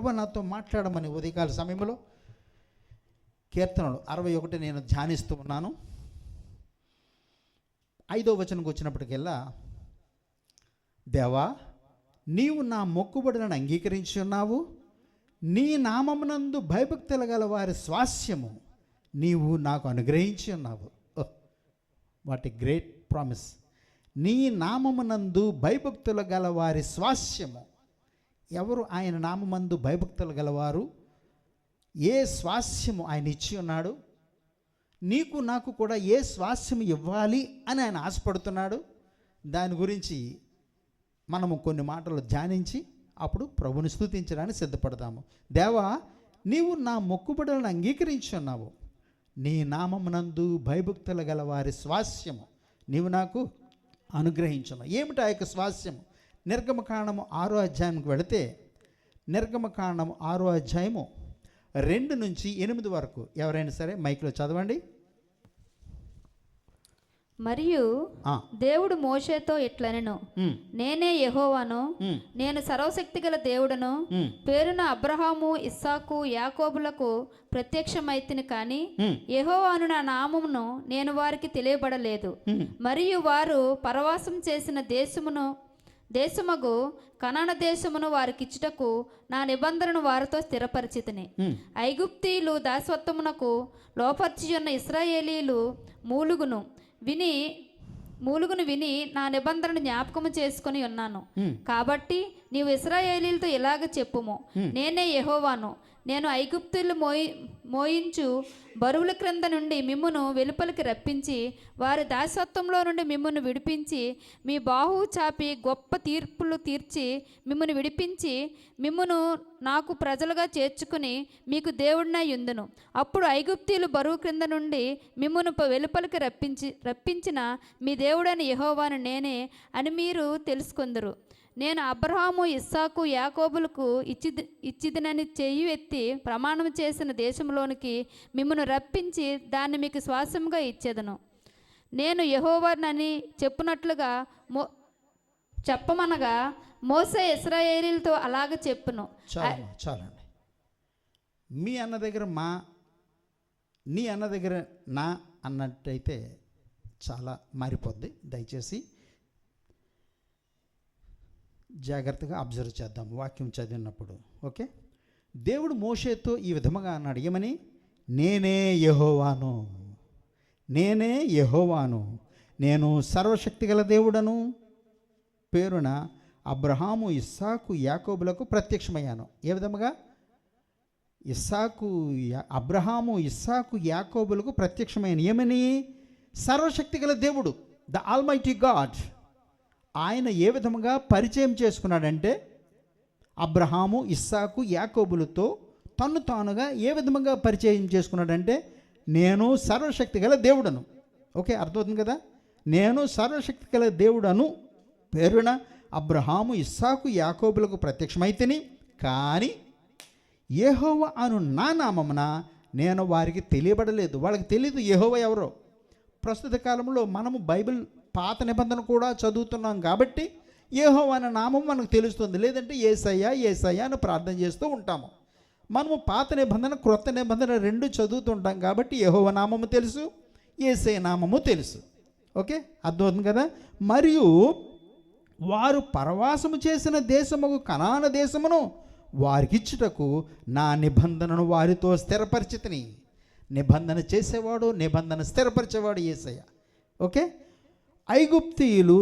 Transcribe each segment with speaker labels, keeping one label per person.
Speaker 1: ప్రభువా నాతో మాట్లాడమని ఉదయకాల సమయంలో కీర్తనలు 61 నేను ధ్యానిస్తూ ఉన్నాను. 5వ వచనంకి వచ్చినప్పటికెల్లా, దేవా నీవు నా మొక్కుబడులను అంగీకరించి ఉన్నావు, నీ నామమునందు భయభక్తులు గల వారి స్వాస్యము నీవు నాకు అనుగ్రహించి ఉన్నావు. What a great promise. నీ నామమునందు భయభక్తులు గల వారి స్వాస్యము. ఎవరు ఆయన నామమందు భయభక్తులు గలవారు? ఏ స్వాస్యము ఆయన ఇచ్చి ఉన్నాడు? నీకు నాకు కూడా ఏ స్వాస్యం ఇవ్వాలి అని ఆయన ఆశపడుతున్నాడు. దాని గురించి మనము కొన్ని మాటలు ధ్యానించి అప్పుడు ప్రభుని స్తుతించడానికి సిద్ధపడతాము. దేవా నీవు నా మొక్కుబడులను అంగీకరించి ఉన్నావు, నీ నామమునందు భయభక్తులు గల వారి స్వాస్యము నీవు నాకు అనుగ్రహించున్నావు. ఏమిటి ఆ యొక్క స్వాస్యము? నిర్గమకాండము 6వ అధ్యాయానికి వెళితే, నిర్గమకాండము 6వ అధ్యాయము 2 నుంచి 8 వరకు ఎవరైనా సరే మైక్లో చదవండి.
Speaker 2: మరియు దేవుడు మోషేతో ఇట్లనెను, నేనే యెహోవాను, నేను సర్వశక్తి గల దేవుడను, పేరున అబ్రహాము ఇస్సాకు యాకోబులకు ప్రత్యక్షమైతిని కానీ యెహోవాను నా నామమును నేను వారికి తెలియబడలేదు. మరియు వారు పరవాసం చేసిన దేశమగు కనాన దేశమును వారికిచ్చుటకు నా నిబంధనను వారితో స్థిరపరిచితిని. ఐగుప్తీయులు దాసత్వమునకు లోపర్చియున్న ఇశ్రాయేలీలు మూలుగును విని నా నిబంధనను జ్ఞాపకము చేసుకుని ఉన్నాను. కాబట్టి నీవు ఇశ్రాయేలీలతో ఇలాగ చెప్పుము, నేనే యెహోవాను, నేను ఐగుప్తులు మోయించు బరువుల క్రింద నుండి మిమ్మును వెలుపలికి రప్పించి వారి దాసత్వంలో నుండి మిమ్మును విడిపించి మీ బాహువు చాపి గొప్ప తీర్పులు తీర్చి మిమ్మును విడిపించి మిమ్మును నాకు ప్రజలుగా చేర్చుకుని మీకు దేవుడినై యుందును. అప్పుడు ఐగుప్తీయులు బరువు క్రింద నుండి మిమ్మును వెలుపలికి రప్పించిన మీ దేవుడైన యెహోవాను నేనే అని మీరు తెలుసుకొందురు. నేను అబ్రహాము ఇస్సాకు యాకోబులకు ఇచ్చిదినని చెయ్యి ఎత్తి ప్రమాణం చేసిన దేశంలోనికి మిమ్మల్ని రప్పించి దాన్ని మీకు శ్వాసముగా ఇచ్చేదను. నేను యెహోవానని చెప్పునట్లుగా చెప్పమనగా మోసే ఇశ్రాయేలీలతో అలాగ చెప్పును.
Speaker 1: చాలండి. మీ అన్న దగ్గర మా, నీ అన్న దగ్గర నా అన్నట్టయితే చాలా మారిపోద్ది. దయచేసి జాగ్రత్తగా అబ్జర్వ్ చేద్దాం వాక్యం చదివినప్పుడు. ఓకే, దేవుడు మోషేతో ఈ విధముగా అన్నాడు, ఏమని? నేనే యెహోవాను, నేనే యెహోవాను, నేను సర్వశక్తి గల దేవుడను, పేరున అబ్రహాము ఇస్సాకు యాకోబులకు ప్రత్యక్షమయ్యాను. ఏ విధముగా? అబ్రహాము ఇస్సాకు యాకోబులకు ప్రత్యక్షమయ్యాను. ఏమని? సర్వశక్తి గల దేవుడు, ద ఆల్మైటీ గాడ్. ఆయన ఏ విధముగా పరిచయం చేసుకున్నాడంటే, అబ్రహాము ఇస్సాకు యాకోబులతో తన్ను తానుగా ఏ విధముగా పరిచయం చేసుకున్నాడంటే, నేను సర్వశక్తి గల దేవుడను. ఓకే, అర్థమవుతుంది కదా? నేను సర్వశక్తి గల దేవుడను, పేరున అబ్రహాము ఇస్సాకు యాకోబులకు ప్రత్యక్షమైతిని, కానీ యెహోవా అను నా నామమున నేను వారికి తెలియబడలేదు. వాళ్ళకి తెలియదు యెహోవా ఎవరో. ప్రస్తుత కాలంలో మనము బైబిల్ పాత నిబంధన కూడా చదువుతున్నాం కాబట్టి యెహోవా అనే నామం మనకు తెలుస్తుంది. లేదంటే యేసయ్యా యేసయ్యా అని ప్రార్థన చేస్తూ ఉంటాము. మనము పాత నిబంధన క్రొత్త నిబంధన రెండు చదువుతుంటాం కాబట్టి యెహోవా నామము తెలుసు, యేసయ్య నామము తెలుసు. ఓకే, అర్థమవుతుంది కదా? మరియు వారు పరవాసము చేసిన దేశము కనాన దేశమును వారికిచ్చుటకు నా నిబంధనను వారితో స్థిరపరిచితిని. నిబంధన చేసేవాడు, నిబంధన స్థిరపరిచేవాడు యేసయ్య. ఓకే, ఐగుప్తీయులు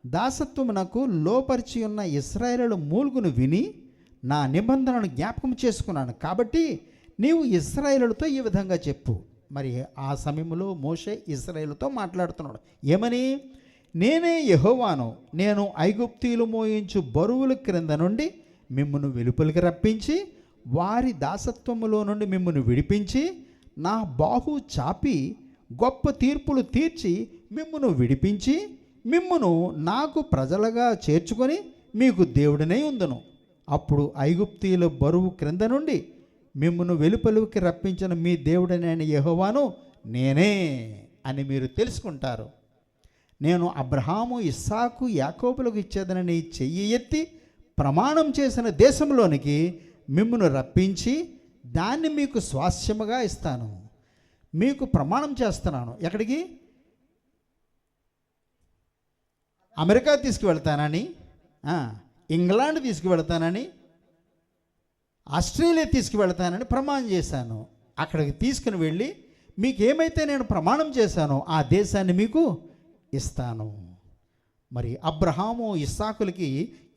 Speaker 1: దాసత్వమునకు లోపరిచి ఉన్న ఇశ్రాయేలు మూలుగును విని నా నిబంధనను జ్ఞాపకం చేసుకున్నాను. కాబట్టి నీవు ఇశ్రాయేలుతో ఈ విధంగా చెప్పు. మరి ఆ సమయంలో మోషే ఇశ్రాయేలుతో మాట్లాడుతున్నాడు. ఏమని? నేనే యెహోవాను, నేను ఐగుప్తీయులు మోయించు బరువుల క్రింద నుండి మిమ్మును వెలుపలికి రప్పించి వారి దాసత్వములో నుండి మిమ్మును విడిపించి నా బాహు చాపి గొప్ప తీర్పులు తీర్చి మిమ్మును విడిపించి మిమ్మును నాకు ప్రజలుగా చేర్చుకొని మీకు దేవుడినై ఉందును. అప్పుడు ఐగుప్తీయుల బరువు క్రింద నుండి మిమ్మును వెలుపలికి రప్పించిన మీ దేవుడనైన యెహోవాను నేనే అని మీరు తెలుసుకుంటారు. నేను అబ్రహాము ఇస్సాకు యాకోబులకు ఇచ్చేదనని చెయ్యి ఎత్తి ప్రమాణం చేసిన దేశంలోనికి మిమ్మును రప్పించి దాన్ని మీకు స్వాస్యముగా ఇస్తాను. మీకు ప్రమాణం చేస్తున్నాను. ఎక్కడికి? అమెరికా తీసుకువెళ్తానని, ఇంగ్లాండ్ తీసుకువెళ్తానని, ఆస్ట్రేలియా తీసుకువెళ్తానని ప్రమాణం చేశాను. అక్కడికి తీసుకుని వెళ్ళి మీకు ఏమైతే నేను ప్రమాణం చేశానో ఆ దేశాన్ని మీకు ఇస్తాను. మరి అబ్రహాము ఇస్సాకులకి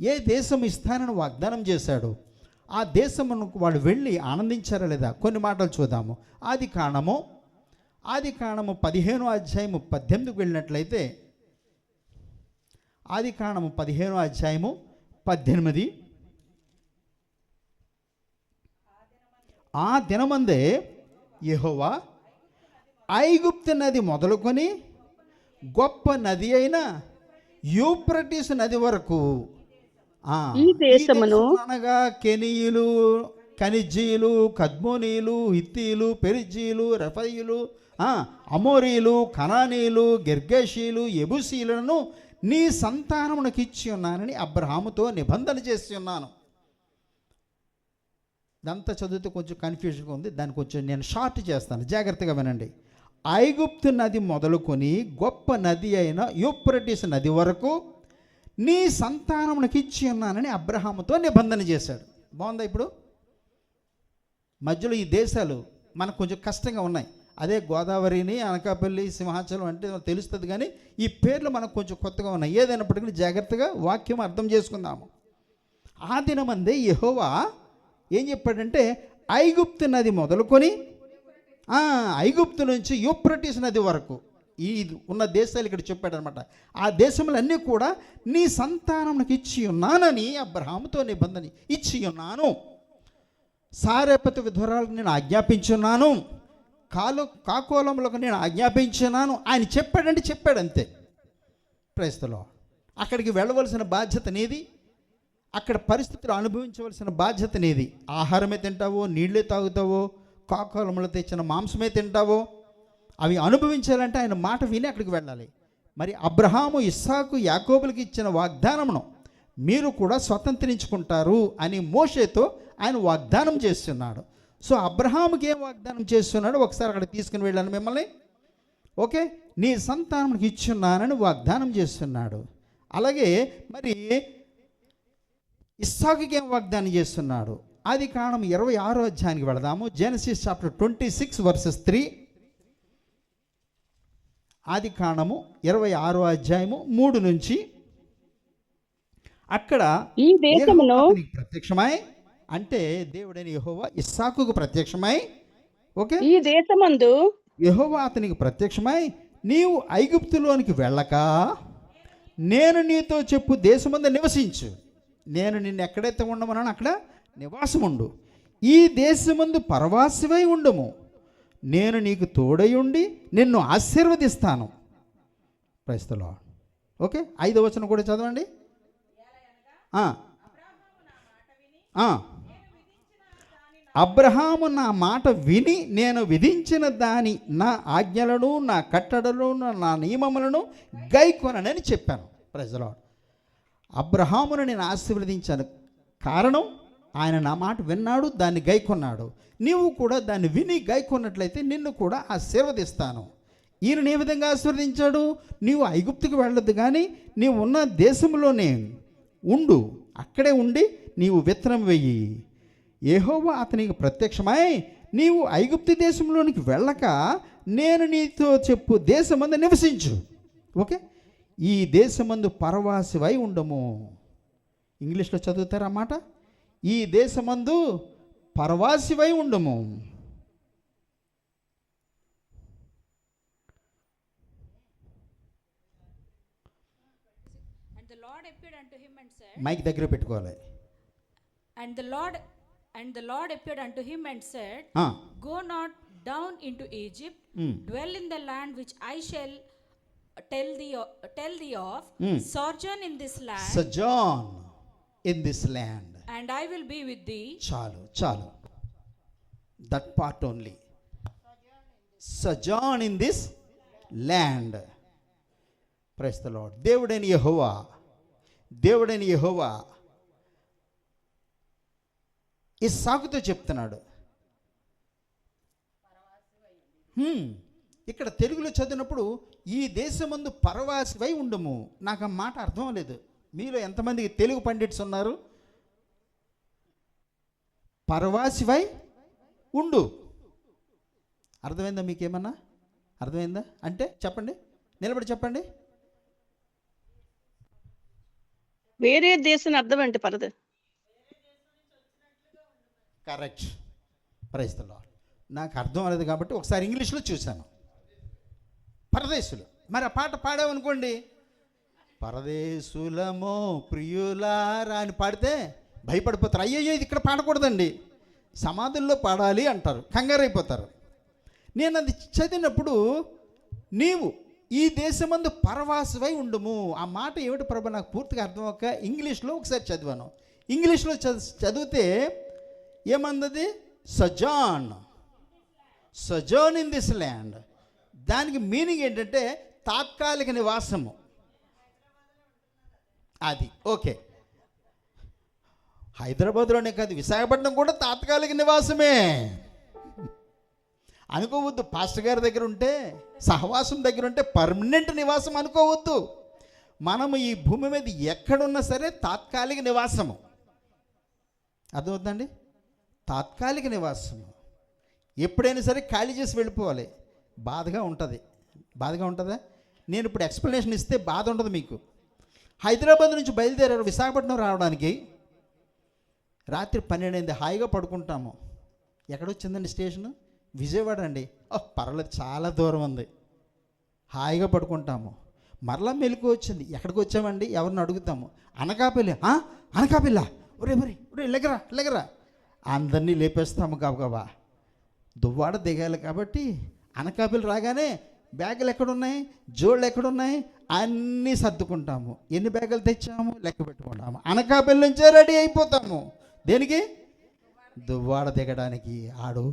Speaker 1: ఏ దేశం ఇస్తానని వాగ్దానం చేశాడు, ఆ దేశమును వాళ్ళు వెళ్ళి ఆనందించారా లేదా? కొన్ని మాటలు చూద్దాము. ఆది కాండము 15 వెళ్ళినట్లయితే, ఆది కాండము 15:18, ఆ దినమందే యెహోవా ఐగుప్తు నది మొదలుకొని గొప్ప నది అయిన యూఫ్రటీసు నది వరకు,
Speaker 3: ఈ దేశమును
Speaker 1: అనగా కెనీయులు, కనిజీలు, కద్మోనీలు, హిత్తీలు, పెరిజీలు, రెఫయీలు, అమోరీలు, కనానీలు, గిర్గేషీలు, యెబూసీలను నీ సంతానమునకు ఇచ్చి ఉన్నానని అబ్రహాముతో నిబంధన చేసి ఉన్నాను. ఇదంతా చదివితే కొంచెం కన్ఫ్యూజన్గా ఉంది, దాన్ని కొంచెం నేను షార్ట్ చేస్తాను, జాగ్రత్తగా వినండి. ఐగుప్తు నది మొదలుకొని గొప్ప నది అయిన యూఫ్రటీస్ నది వరకు నీ సంతానమునకు ఇచ్చి ఉన్నానని అబ్రహాముతో నిబంధన చేశాడు. బాగుందా? ఇప్పుడు మధ్యలో ఈ దేశాలు మనకు కొంచెం కష్టంగా ఉన్నాయి. అదే గోదావరిని, అనకాపల్లి, సింహాచలం అంటే తెలుస్తుంది, కానీ ఈ పేర్లు మనకు కొంచెం కొత్తగా ఉన్నాయి. ఏదైనప్పటికీ జాగ్రత్తగా వాక్యం అర్థం చేసుకుందాము. ఆ దినమందే యెహోవా ఏం చెప్పాడంటే, ఐగుప్తు నది మొదలుకొని ఐగుప్తు నుంచి యూఫ్రటీస్ నది వరకు ఈ ఉన్న దేశాలు ఇక్కడ చెప్పాడనమాట. ఆ దేశములన్నీ కూడా నీ సంతానమునకు ఇచ్చి ఉన్నానని అబ్రహాముతో నిబంధన ఇచ్చి ఉన్నాను. సారెపతు విధురాలకు నేను ఆజ్ఞాపించున్నాను, కాకోలములకు నేను ఆజ్ఞాపించున్నాను. ఆయన చెప్పాడంటే చెప్పాడు, అంతే. Praise the Lord. అక్కడికి వెళ్ళవలసిన బాధ్యత నీది, అక్కడ పరిస్థితులు అనుభవించవలసిన బాధ్యత నీది. ఆహారమే తింటావో, నీళ్ళే తాగుతావో, కాకోలములు తెచ్చిన మాంసమే తింటావో, అవి అనుభవించాలంటే ఆయన మాట విని అక్కడికి వెళ్ళాలి. మరి అబ్రహాము, ఇస్సాకు, యాకోబులకి ఇచ్చిన వాగ్దానమును మీరు కూడా స్వతంత్రించుకుంటారు అని మోషేతో ఆయన వాగ్దానం చేస్తున్నాడు. సో అబ్రహాముకి ఏం వాగ్దానం చేస్తున్నాడు ఒకసారి అక్కడ తీసుకుని వెళ్ళాను మిమ్మల్ని. ఓకే, నీ సంతానానికి ఇచ్చున్నానని వాగ్దానం చేస్తున్నాడు. అలాగే మరి ఇస్సాకుకి ఏం వాగ్దానం చేస్తున్నాడు? ఆది కాండం 26వ అధ్యాయానికి వెళదాము. Genesis chapter 26:3. ఆది కాండము 26వ అధ్యాయము 3 నుంచి. అక్కడ
Speaker 3: ఈ దేశములో
Speaker 1: ప్రత్యక్షమై, అంటే దేవుడైన యెహోవా ఇస్సాకుకు ప్రత్యక్షమై, ఓకే,
Speaker 3: ఈ దేశమందు
Speaker 1: యెహోవా అతనికి ప్రత్యక్షమై, నీవు ఐగుప్తులోనికి వెళ్ళక నేను నీతో చెప్పు దేశమందు నివసించు. నేను నిన్ను ఎక్కడైతే ఉండమన్నాను అక్కడ నివాసం ఉండు. ఈ దేశమందు పరవాసివై ఉండుము. నేను నీకు తోడై ఉండి నిన్ను ఆశీర్వదిస్తాను. Praise the lord. ఓకే, 5వ వచనం కూడా చదవండి. అబ్రహాము నా మాట విని నేను విధించిన దాని, నా ఆజ్ఞలను, నా కట్టడలను, నా నియమములను గైకొనని చెప్పాను. Praise the Lord. అబ్రహామును నేను ఆశీర్వదించాను, కారణం ఆయన నా మాట విన్నాడు, దాన్ని గైకొన్నాడు. నీవు కూడా దాన్ని విని గైకొన్నట్లయితే నిన్ను కూడా ఆశీర్వదిస్తాను. ఈయనను ఏ విధంగా ఆశీర్వదించాడు? నీవు ఐగుప్తుకు వెళ్ళొద్దు, కానీ నీవు ఉన్న దేశంలోనే ఉండు, అక్కడే ఉండి నీవు విత్తనం వెయ్యి. యెహోవా అతనికి ప్రత్యక్షమై, నీవు ఐగుప్తు దేశంలోనికి వెళ్ళక నేను నీతో చెప్పు దేశమందు నివసించు. ఓకే, ఈ దేశమందు పరవాసివై ఉండము. ఇంగ్లీష్లో చదువుతారా మాట? ఈ దేశమందు పరవాసివై ఉండము. మైక్ దగ్గర పెట్టుకోవాలి.
Speaker 4: And the Lord appeared unto him and said, Go not down into Egypt, dwell in the land which I shall tell thee of, sojourn in this land.
Speaker 1: Sojourn in this land.
Speaker 4: And I will be with thee.
Speaker 1: చాలు. That part only. Sojourn in this land. Praise the Lord. దేవుడైన యెహోవా ఇస్సాకుతో చెప్తున్నాడు. ఇక్కడ తెలుగులో చదివినప్పుడు ఈ దేశమందు పరవాసివై ఉండుము. నాకు ఆ మాట అర్థం అవ్వలేదు. మీలో ఎంతమందికి తెలుగు పండిట్స్ ఉన్నారు? పరవాసివై ఉండు అర్థమైందా? మీకేమన్నా అర్థమైందా? అంటే చెప్పండి, నిలబడి చెప్పండి.
Speaker 3: వేరే దేశం అర్థం అంటే పరద.
Speaker 1: కరెక్ట్. Praise the Lord. నాకు అర్థం అవ్వలేదు కాబట్టి ఒకసారి ఇంగ్లీష్లో చూశాను. పరదేశులు. మరి ఆ పాట పాడామనుకోండి, పరదేశులమో ప్రియులారా అని పాడితే భయపడిపోతారు. అయ్యయ్యో ఇది ఇక్కడ పాడకూడదండి, సమాధుల్లో పాడాలి అంటారు, కంగారైపోతారు. నేను అది చదివినప్పుడు నీవు ఈ దేశమందు పరవాసివై ఉండుము, ఆ మాట ఏమిటి ప్రభు నాకు పూర్తిగా అర్థం అవ్వక ఇంగ్లీష్లో ఒకసారి చదివాను. ఇంగ్లీష్లో చదివితే ఏమన్నది? Sajja in this land. దానికి మీనింగ్ ఏంటంటే తాత్కాలిక నివాసము. అది ఓకే. హైదరాబాద్లోనే కాదు, విశాఖపట్నం కూడా తాత్కాలిక నివాసమే అనుకోవద్దు. పాస్టర్ గారి దగ్గర ఉంటే, సహవాసం దగ్గర ఉంటే పర్మనెంట్ నివాసం అనుకోవద్దు. మనము ఈ భూమి మీద ఎక్కడున్నా సరే తాత్కాలిక నివాసము. అర్థమవుతుందండి? తాత్కాలిక నివాసము. ఎప్పుడైనా సరే ఖాళీ చేసి వెళ్ళిపోవాలి. బాధగా ఉంటుంది. బాధగా ఉంటుందా? నేను ఇప్పుడు ఎక్స్ప్లెనేషన్ ఇస్తే బాధ ఉండదు మీకు. హైదరాబాద్ నుంచి బయలుదేరారు విశాఖపట్నం రావడానికి. రాత్రి 12 అయింది. హాయిగా పడుకుంటాము. ఎక్కడొచ్చిందండి స్టేషను? విజయవాడ అండి. పర్వాలేదు, చాలా దూరం ఉంది. హాయిగా పడుకుంటాము. మరలా మెలకు వచ్చింది. ఎక్కడికి వచ్చామండి? ఎవరిని అడుగుతాము? అనకాపల్లి. అనకాపల్లి, ఒరే లెగరా అందరినీ లేపేస్తాము గబగబా. దువ్వాడ దిగాలి కాబట్టి అనకాపల్లి రాగానే బ్యాగులు ఎక్కడున్నాయి, జోళ్ళు ఎక్కడున్నాయి అన్నీ సర్దుకుంటాము. ఎన్ని బ్యాగులు తెచ్చాము లెక్క పెట్టుకుంటాము. అనకాపల్లి నుంచే రెడీ అయిపోతాము. దేనికి? దువ్వాడ దిగడానికి. ఆడు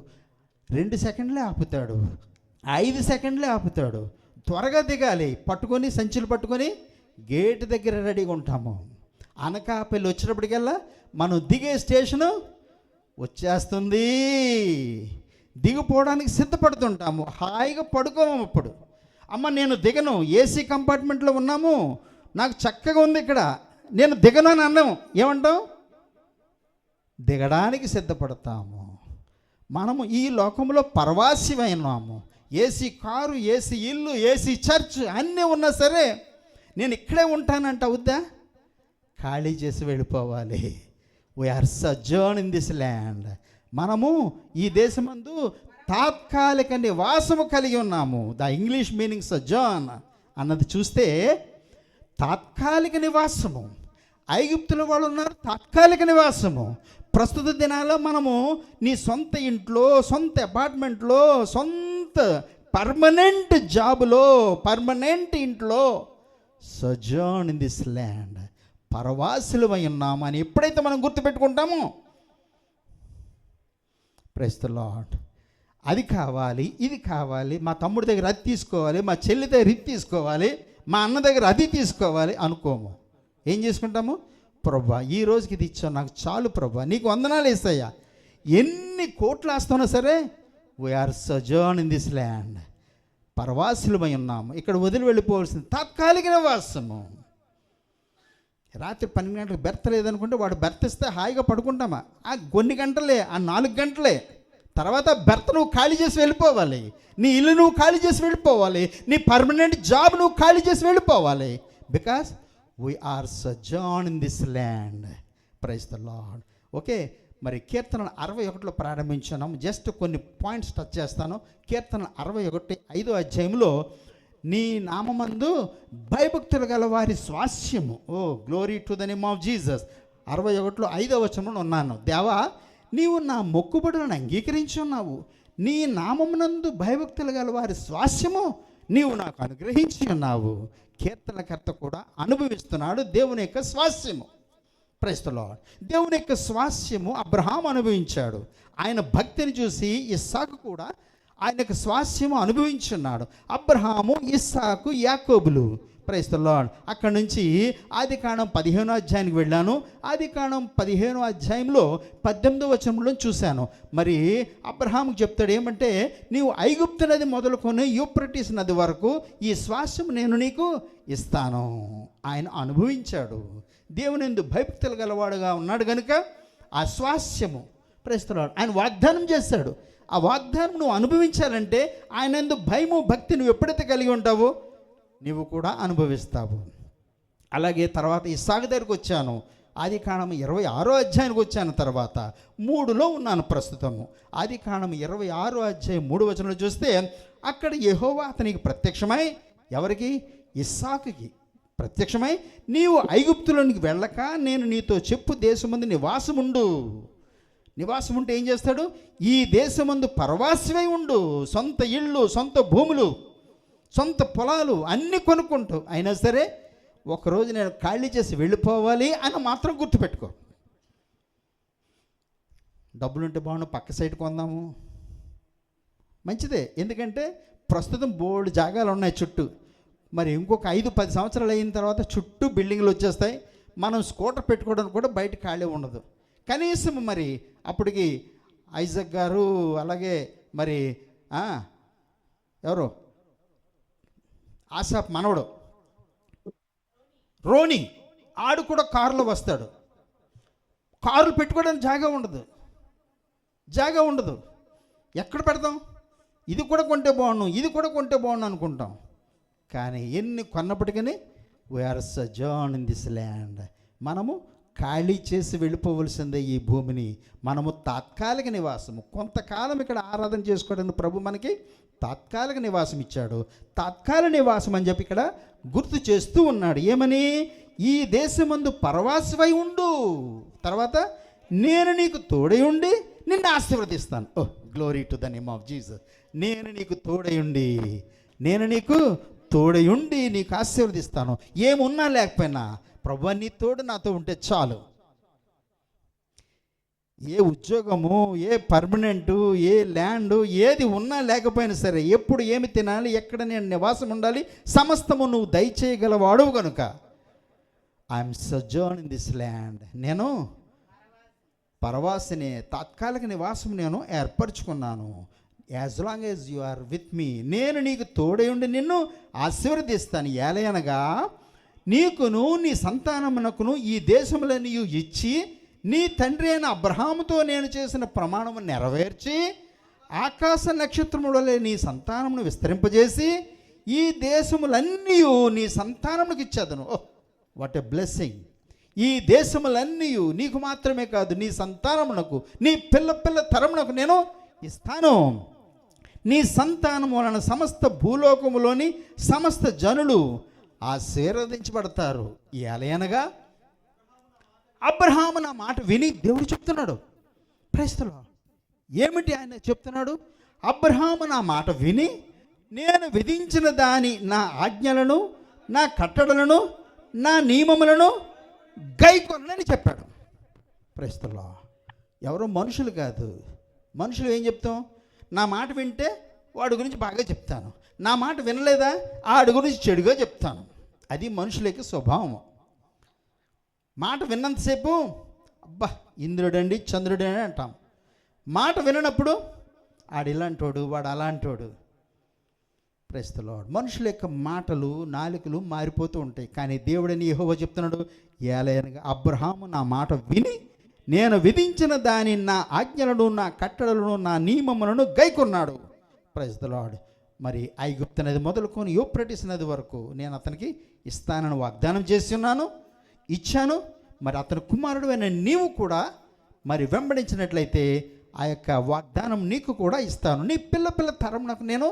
Speaker 1: 2 సెకండ్లే ఆపుతాడు, 5 సెకండ్లే ఆపుతాడు. త్వరగా దిగాలి. పట్టుకొని సంచులు పట్టుకొని గేటు దగ్గర రెడీగా ఉంటాము. అనకాపల్లి వచ్చినప్పటికల్లా మనం దిగే స్టేషను వచ్చేస్తుంది. దిగిపోవడానికి సిద్ధపడుతుంటాము. హాయిగా పడుకోము. అప్పుడు అమ్మ నేను దిగను, ఏసీ కంపార్ట్మెంట్లో ఉన్నాము, నాకు చక్కగా ఉంది ఇక్కడ, నేను దిగను అని అన్నాము. ఏమంటాం? దిగడానికి సిద్ధపడతాము. మనము ఈ లోకంలో పరవాసిమైనాము. ఏసీ కారు, ఏసీ ఇల్లు, ఏసీ చర్చ్ అన్నీ ఉన్నా సరే నేను ఇక్కడే ఉంటానంట అవుద్దా? ఖాళీ చేసి వెళ్ళిపోవాలి. We are sojourn in this land. మనము ఈ దేశమందు తాత్కాలిక నివాసము కలిగి ఉన్నాము. ద ఇంగ్లీష్ మీనింగ్ సజర్న్ అన్నది చూస్తే తాత్కాలిక నివాసము. ఐగుప్తుల వాళ్ళు ఉన్నారు, తాత్కాలిక నివాసము. ప్రస్తుత దినాల్లో మనము నీ సొంత ఇంట్లో, సొంత అపార్ట్మెంట్లో, సొంత పర్మనెంట్ జాబులో, పర్మనెంట్ ఇంట్లో సజర్న్ ఇన్ దిస్ ల్యాండ్, పరవాసులమై ఉన్నాము అని ఎప్పుడైతే మనం గుర్తుపెట్టుకుంటామో, ప్రైజ్ ది లార్డ్. అది కావాలి, ఇది కావాలి, మా తమ్ముడి దగ్గర అది తీసుకోవాలి, మా చెల్లి దగ్గర ఇది తీసుకోవాలి, మా అన్న దగ్గర అది తీసుకోవాలి అనుకోము. ఏం చేసుకుంటాము? ప్రభా ఈ రోజుకి ఇది ఇచ్చావు, నాకు చాలు ప్రభా, నీకు వందనాలు వేస్తాయా. ఎన్ని కోట్లు వేస్తున్నా సరే we are sojourn in this land, పరవాసులమై ఉన్నాము. ఇక్కడ వదిలి వెళ్ళిపోవాల్సింది తాత్కాలిక నివాసము. రాత్రి 12 గంటలకు బెర్త లేదనుకుంటే వాడు బెర్త ఇస్తే హాయిగా పడుకుంటామా? ఆ కొన్ని గంటలే, ఆ 4 గంటలే. తర్వాత బెర్త నువ్వు ఖాళీ చేసి వెళ్ళిపోవాలి, నీ ఇల్లు నువ్వు ఖాళీ చేసి వెళ్ళిపోవాలి, నీ పర్మనెంట్ జాబ్ నువ్వు ఖాళీ చేసి వెళ్ళిపోవాలి. Because we are sojourn in this land. Praise the lord. Okay, మరి కీర్తన 61లో ప్రారంభించున్నాము. జస్ట్ కొన్ని పాయింట్స్ టచ్ చేస్తాను. కీర్తన 61 5వ అధ్యాయంలో నీ నామమందు భయభక్తులు గల వారి స్వాస్యము. Oh glory to the name of Jesus. 61లో 5వ వచనంలో ఉన్నాను. దేవా నీవు నా మొక్కుబడులను అంగీకరించి ఉన్నావు, నీ నామమునందు భయభక్తులు గల వారి స్వాస్యము నీవు నాకు అనుగ్రహించి ఉన్నావు. కీర్తనకర్త కూడా అనుభవిస్తున్నాడు దేవుని యొక్క స్వాస్యము. Praise the lord. దేవుని యొక్క స్వాస్యము అబ్రహాము అనుభవించాడు. ఆయన భక్తిని చూసి ఇస్సాకు కూడా ఆయన యొక్క స్వాస్యము అనుభవించున్నాడు. అబ్రహాము, ఇస్సాకు, యాకోబులు ప్రైజ్ ది లార్డ్. అక్కడ నుంచి ఆదికాండం 15వ అధ్యాయానికి వెళ్ళాను. ఆదికాండం 15వ అధ్యాయంలో 18వ వచనంలో చూశాను. మరి అబ్రహాముకు చెప్తాడు ఏమంటే, నీవు ఐగుప్తు నది మొదలుకొని యూఫ్రటీస్ నది వరకు ఈ స్వాస్థ్యం నేను నీకు ఇస్తాను. ఆయన అనుభవించాడు. దేవుని యందు భయభక్తులు గలవాడుగా ఉన్నాడు కనుక ఆ స్వాస్థ్యము, ప్రైజ్ ది లార్డ్, ఆయన వాగ్దానం చేశాడు. ఆ వాగ్దానం నువ్వు అనుభవించాలంటే ఆయన యందు భయము భక్తి నువ్వు ఎప్పుడైతే కలిగి ఉంటావో నీవు కూడా అనుభవిస్తావు. అలాగే తర్వాత ఇస్సాకు దగ్గరికి వచ్చాను. ఆదికాండం 26వ అధ్యాయానికి వచ్చాను. తర్వాత 3లో ఉన్నాను ప్రస్తుతము. ఆదికాండం 26వ అధ్యాయం 3వ వచనంలో చూస్తే అక్కడ యెహోవా అతనికి ప్రత్యక్షమై, ఎవరికి? ఇస్సాకుకి ప్రత్యక్షమై, నీవు ఐగుప్తులోనికి వెళ్ళక నేను నీతో చెప్పు దేశమందు నివాసముండు. నివాసం ఉంటే ఏం చేస్తాడు? ఈ దేశమందు పరవాసివై ఉండు. సొంత ఇళ్ళు, సొంత భూములు, సొంత పొలాలు అన్నీ కొనుక్కుంటూ అయినా సరే ఒకరోజు నేను ఖాళీ చేసి వెళ్ళిపోవాలి అని మాత్రం గుర్తుపెట్టుకో. డబ్బులుంటే బాగుండు, పక్క సైడ్ కొందాము, మంచిదే. ఎందుకంటే ప్రస్తుతం బోల్డ్ జాగాలు ఉన్నాయి చుట్టూ. మరి ఇంకొక 5-10 సంవత్సరాలు అయిన తర్వాత చుట్టూ బిల్డింగ్లు వచ్చేస్తాయి. మనం స్కూటర్ పెట్టుకోవడానికి కూడా బయట ఖాళీ ఉండదు. కనీసం మరి అప్పటికి ఐజక్ గారు, అలాగే మరి ఎవరు, ఆసాప్ మనవడు రోని, ఆడు కూడా కారులో వస్తాడు. కారులు పెట్టుకోవడానికి జాగా ఉండదు. ఎక్కడ పెడతాం? ఇది కూడా కొంటే బాగున్నాం, ఇది కూడా కొంటే బాగున్నాం అనుకుంటాం. కానీ ఎన్ని కొన్నప్పటికీ we are Sajja in this land. మనము ఖాళీ చేసి వెళ్ళిపోవలసిందే ఈ భూమిని. మనము తాత్కాలిక నివాసము, కొంతకాలం ఇక్కడ ఆరాధన చేసుకోవడానికి ప్రభు మనకి తాత్కాలిక నివాసం ఇచ్చాడు. తాత్కాలిక నివాసం అని చెప్పి ఇక్కడ గుర్తు చేస్తూ ఉన్నాడు. ఏమని? ఈ దేశమందు పరవాసివై ఉండు. తర్వాత నేను నీకు తోడై ఉండి నిన్ను ఆశీర్వదిస్తాను. Oh glory to the name of Jesus. నేను నీకు తోడై ఉండి నీకు ఆశీర్వదిస్తాను. ఏమున్నా లేకపోయినా ప్రభువా నీ తోడు నాతో ఉంటే చాలు. ఏ ఉద్యోగము, ఏ పర్మనెంటు, ఏ ల్యాండు, ఏది ఉన్నా లేకపోయినా సరే, ఎప్పుడు ఏమి తినాలి, ఎక్కడ నేను నివాసం ఉండాలి, సమస్తము నువ్వు దయచేయగలవాడువు కనుక I'm sojourn in this land. నేను పరవాసిని, తాత్కాలిక నివాసం నేను ఏర్పరచుకున్నాను. As long as you are with me, నేను నీకు తోడై ఉండి నిన్ను ఆశీర్వదిస్తాను. ఏలయనగా నీకును నీ సంతానమునకును ఈ దేశంలో నీవు ఇచ్చి నీ తండ్రి అయిన అబ్రహాముతో నేను చేసిన ప్రమాణము నెరవేర్చి ఆకాశ నక్షత్రములలో నీ సంతానమును విస్తరింపజేసి ఈ దేశములన్నీ నీ సంతానమునికి ఇచ్చేదను. ఓ వాట్ ఎ బ్లెస్సింగ్! ఈ దేశములన్నీ నీకు మాత్రమే కాదు, నీ సంతానమునకు, నీ పిల్ల తరమునకు నేను ఇస్తాను. నీ సంతానము వలన సమస్త భూలోకములోని సమస్త జనులు ఆశీర్వదించబడతారు. ఏలయనగా అబ్రహాము నా మాట విని, దేవుడు చెప్తున్నాడు. Praise the Lord. ఏమిటి ఆయన చెప్తున్నాడు? అబ్రహాము నా మాట విని నేను విధించిన దాని, నా ఆజ్ఞలను, నా కట్టడలను, నా నియమములను గైకొనని చెప్పాడు. Praise the Lord. ఎవరో మనుషులు కాదు. మనుషులు ఏం చెప్తాం? నా మాట వింటే వాడి గురించి బాగా చెప్తాను, నా మాట వినలేదా ఆడి గురించి చెడుగా చెప్తాను. అది మనుషులకి స్వభావం. మాట విన్నంతసేపు అబ్బా ఇంద్రుడండి చంద్రుడండి అంటాం. మాట విననప్పుడు ఆడు ఇలాంటోడు, వాడు అలాంటోడు. Praise the lord. మనుషుల యొక్క మాటలు, నాలుకలు మారిపోతూ ఉంటాయి. కానీ దేవుడని యెహోవా చెప్తున్నాడు, ఏలయనగా అబ్రహాము నా మాట విని నేను విధించిన దాని, నా ఆజ్ఞలను, నా కట్టడలను, నా నియమములను గైకొన్నాడు. Praise the lord. మరి ఐగుప్తు నది మొదలుకొని యూఫ్రటీస్ నది వరకు నేను అతనికి ఇస్తానని వాగ్దానం చేసి ఉన్నాను, ఇచ్చాను. మరి అతని కుమారుడు అయిన నీవు కూడా మరి వెంబడించినట్లయితే ఆ యొక్క వాగ్దానం నీకు కూడా ఇస్తాను, నీ పిల్ల తరమునకు నేను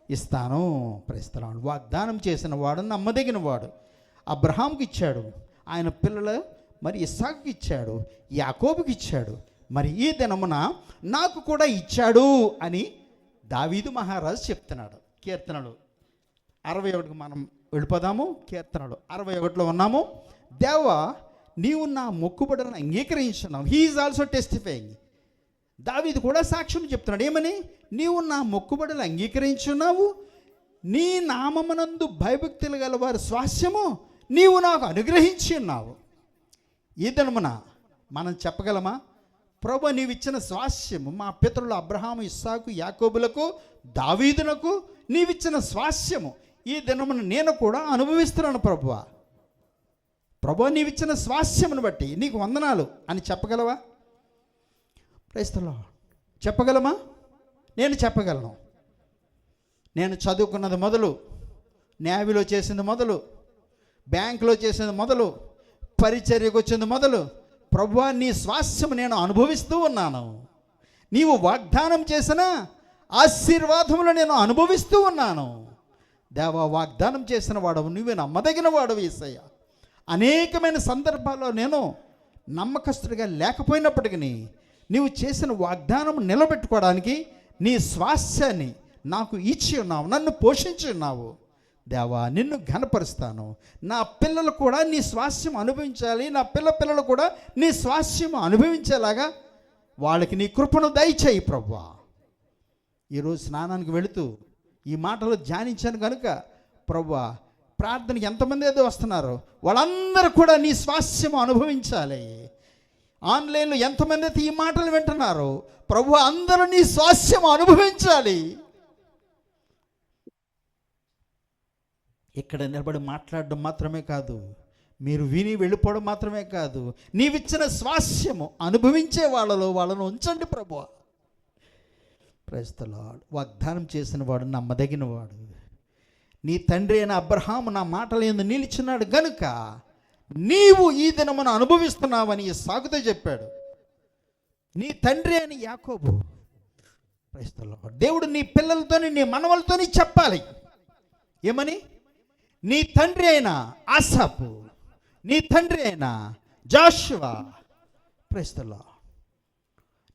Speaker 1: ఇస్తాను. Praise the Lord. వాగ్దానం చేసిన వాడు నమ్మదగిన వాడు. అబ్రహాముకి ఇచ్చాడు, ఆయన పిల్లలు మరి ఇస్సాకుకి ఇచ్చాడు, యాకోబుకి ఇచ్చాడు. మరి ఈ దినమున నాకు కూడా ఇచ్చాడు అని దావీదు మహారాజు చెప్తున్నాడు. కీర్తనలు 61కి మనం వెళ్ళిపోదాము. కీర్తనలు 61లో ఉన్నాము. దేవా నీవు నా మొక్కుబడులను అంగీకరించున్నావు. He is also testifying. దావీదు కూడా సాక్ష్యం చెప్తున్నాడు. ఏమని? నీవు నా మొక్కుబడులు అంగీకరించున్నావు, నీ నామమునందు భయభక్తులు గల వారి స్వాస్యము నీవు నాకు అనుగ్రహించి ఉన్నావు. ఈ దినమున మనం చెప్పగలమా, ప్రభు నీవిచ్చిన స్వాస్యము మా పితరులు అబ్రహాము, ఇస్సాకు, యాకోబులకు, దావీదునకు నీవిచ్చిన స్వాస్యము ఈ దినమున నేను కూడా అనుభవిస్తున్నాను ప్రభువా. ప్రభు నీవిచ్చిన స్వాస్యమును బట్టి నీకు వందనాలు అని చెప్పగలవా? Praise the lord. చెప్పగలమా? నేను చెప్పగలను. నేను చదువుకున్నది మొదలు, నేవీలో చేసింది మొదలు, బ్యాంకులో చేసింది మొదలు, పరిచర్యకు వచ్చింది మొదలు, ప్రభువా నీ స్వాస్యము నేను అనుభవిస్తూ ఉన్నాను. నీవు వాగ్దానం చేసిన ఆశీర్వాదములు నేను అనుభవిస్తూ ఉన్నాను. దేవా, వాగ్దానం చేసిన వాడవు, నువ్వే నమ్మదగిన వాడవు యేసయ్య. అనేకమైన సందర్భాల్లో నేను నమ్మకస్తుడిగా లేకపోయినప్పటికీ నీవు చేసిన వాగ్దానం నిలబెట్టుకోవడానికి నీ స్వాస్యాన్ని నాకు ఇచ్చి ఉన్నావు, నన్ను పోషించి ఉన్నావు. దేవా, నిన్ను ఘనపరుస్తాను. నా పిల్లలు కూడా నీ స్వాస్యం అనుభవించాలి, నా పిల్లలు కూడా నీ స్వాస్యం అనుభవించేలాగా వాళ్ళకి నీ కృపను దయచేయి ప్రభువా. ఈరోజు స్నానానికి వెళుతూ ఈ మాటలు ధ్యానించాను కనుక ప్రభువా, ప్రార్థనకి ఎంతమంది ఏదో వస్తున్నారు, వాళ్ళందరూ కూడా నీ స్వాస్యం అనుభవించాలి. ఆన్లైన్లో ఎంతమంది అయితే ఈ మాటలు వింటున్నారు, ప్రభువా అందరూ నీ స్వాస్యం అనుభవించాలి. ఇక్కడ నిలబడి మాట్లాడడం మాత్రమే కాదు, మీరు విని వెళ్ళిపోవడం మాత్రమే కాదు, నీవిచ్చిన స్వాస్యము అనుభవించే వాళ్ళను ఉంచండి ప్రభువా. Praise the Lord. వాగ్దానం చేసిన వాడు నమ్మదగిన వాడు. నీ తండ్రి అయిన అబ్రహాము నా మాటలు యందు నిలిచినాడు గనుక నీవు ఈ దినమును అనుభవిస్తున్నావని సాగుతో చెప్పాడు. నీ తండ్రి అయిన యాకోబు, ప్రైజ్ ది లార్డ్, దేవుడు నీ పిల్లలతోని నీ మనవలతోని చెప్పాలి. ఏమని? నీ తండ్రి అయిన ఆసాపు, నీ తండ్రి అయిన జాషువా, ప్రైజ్ ది లార్డ్,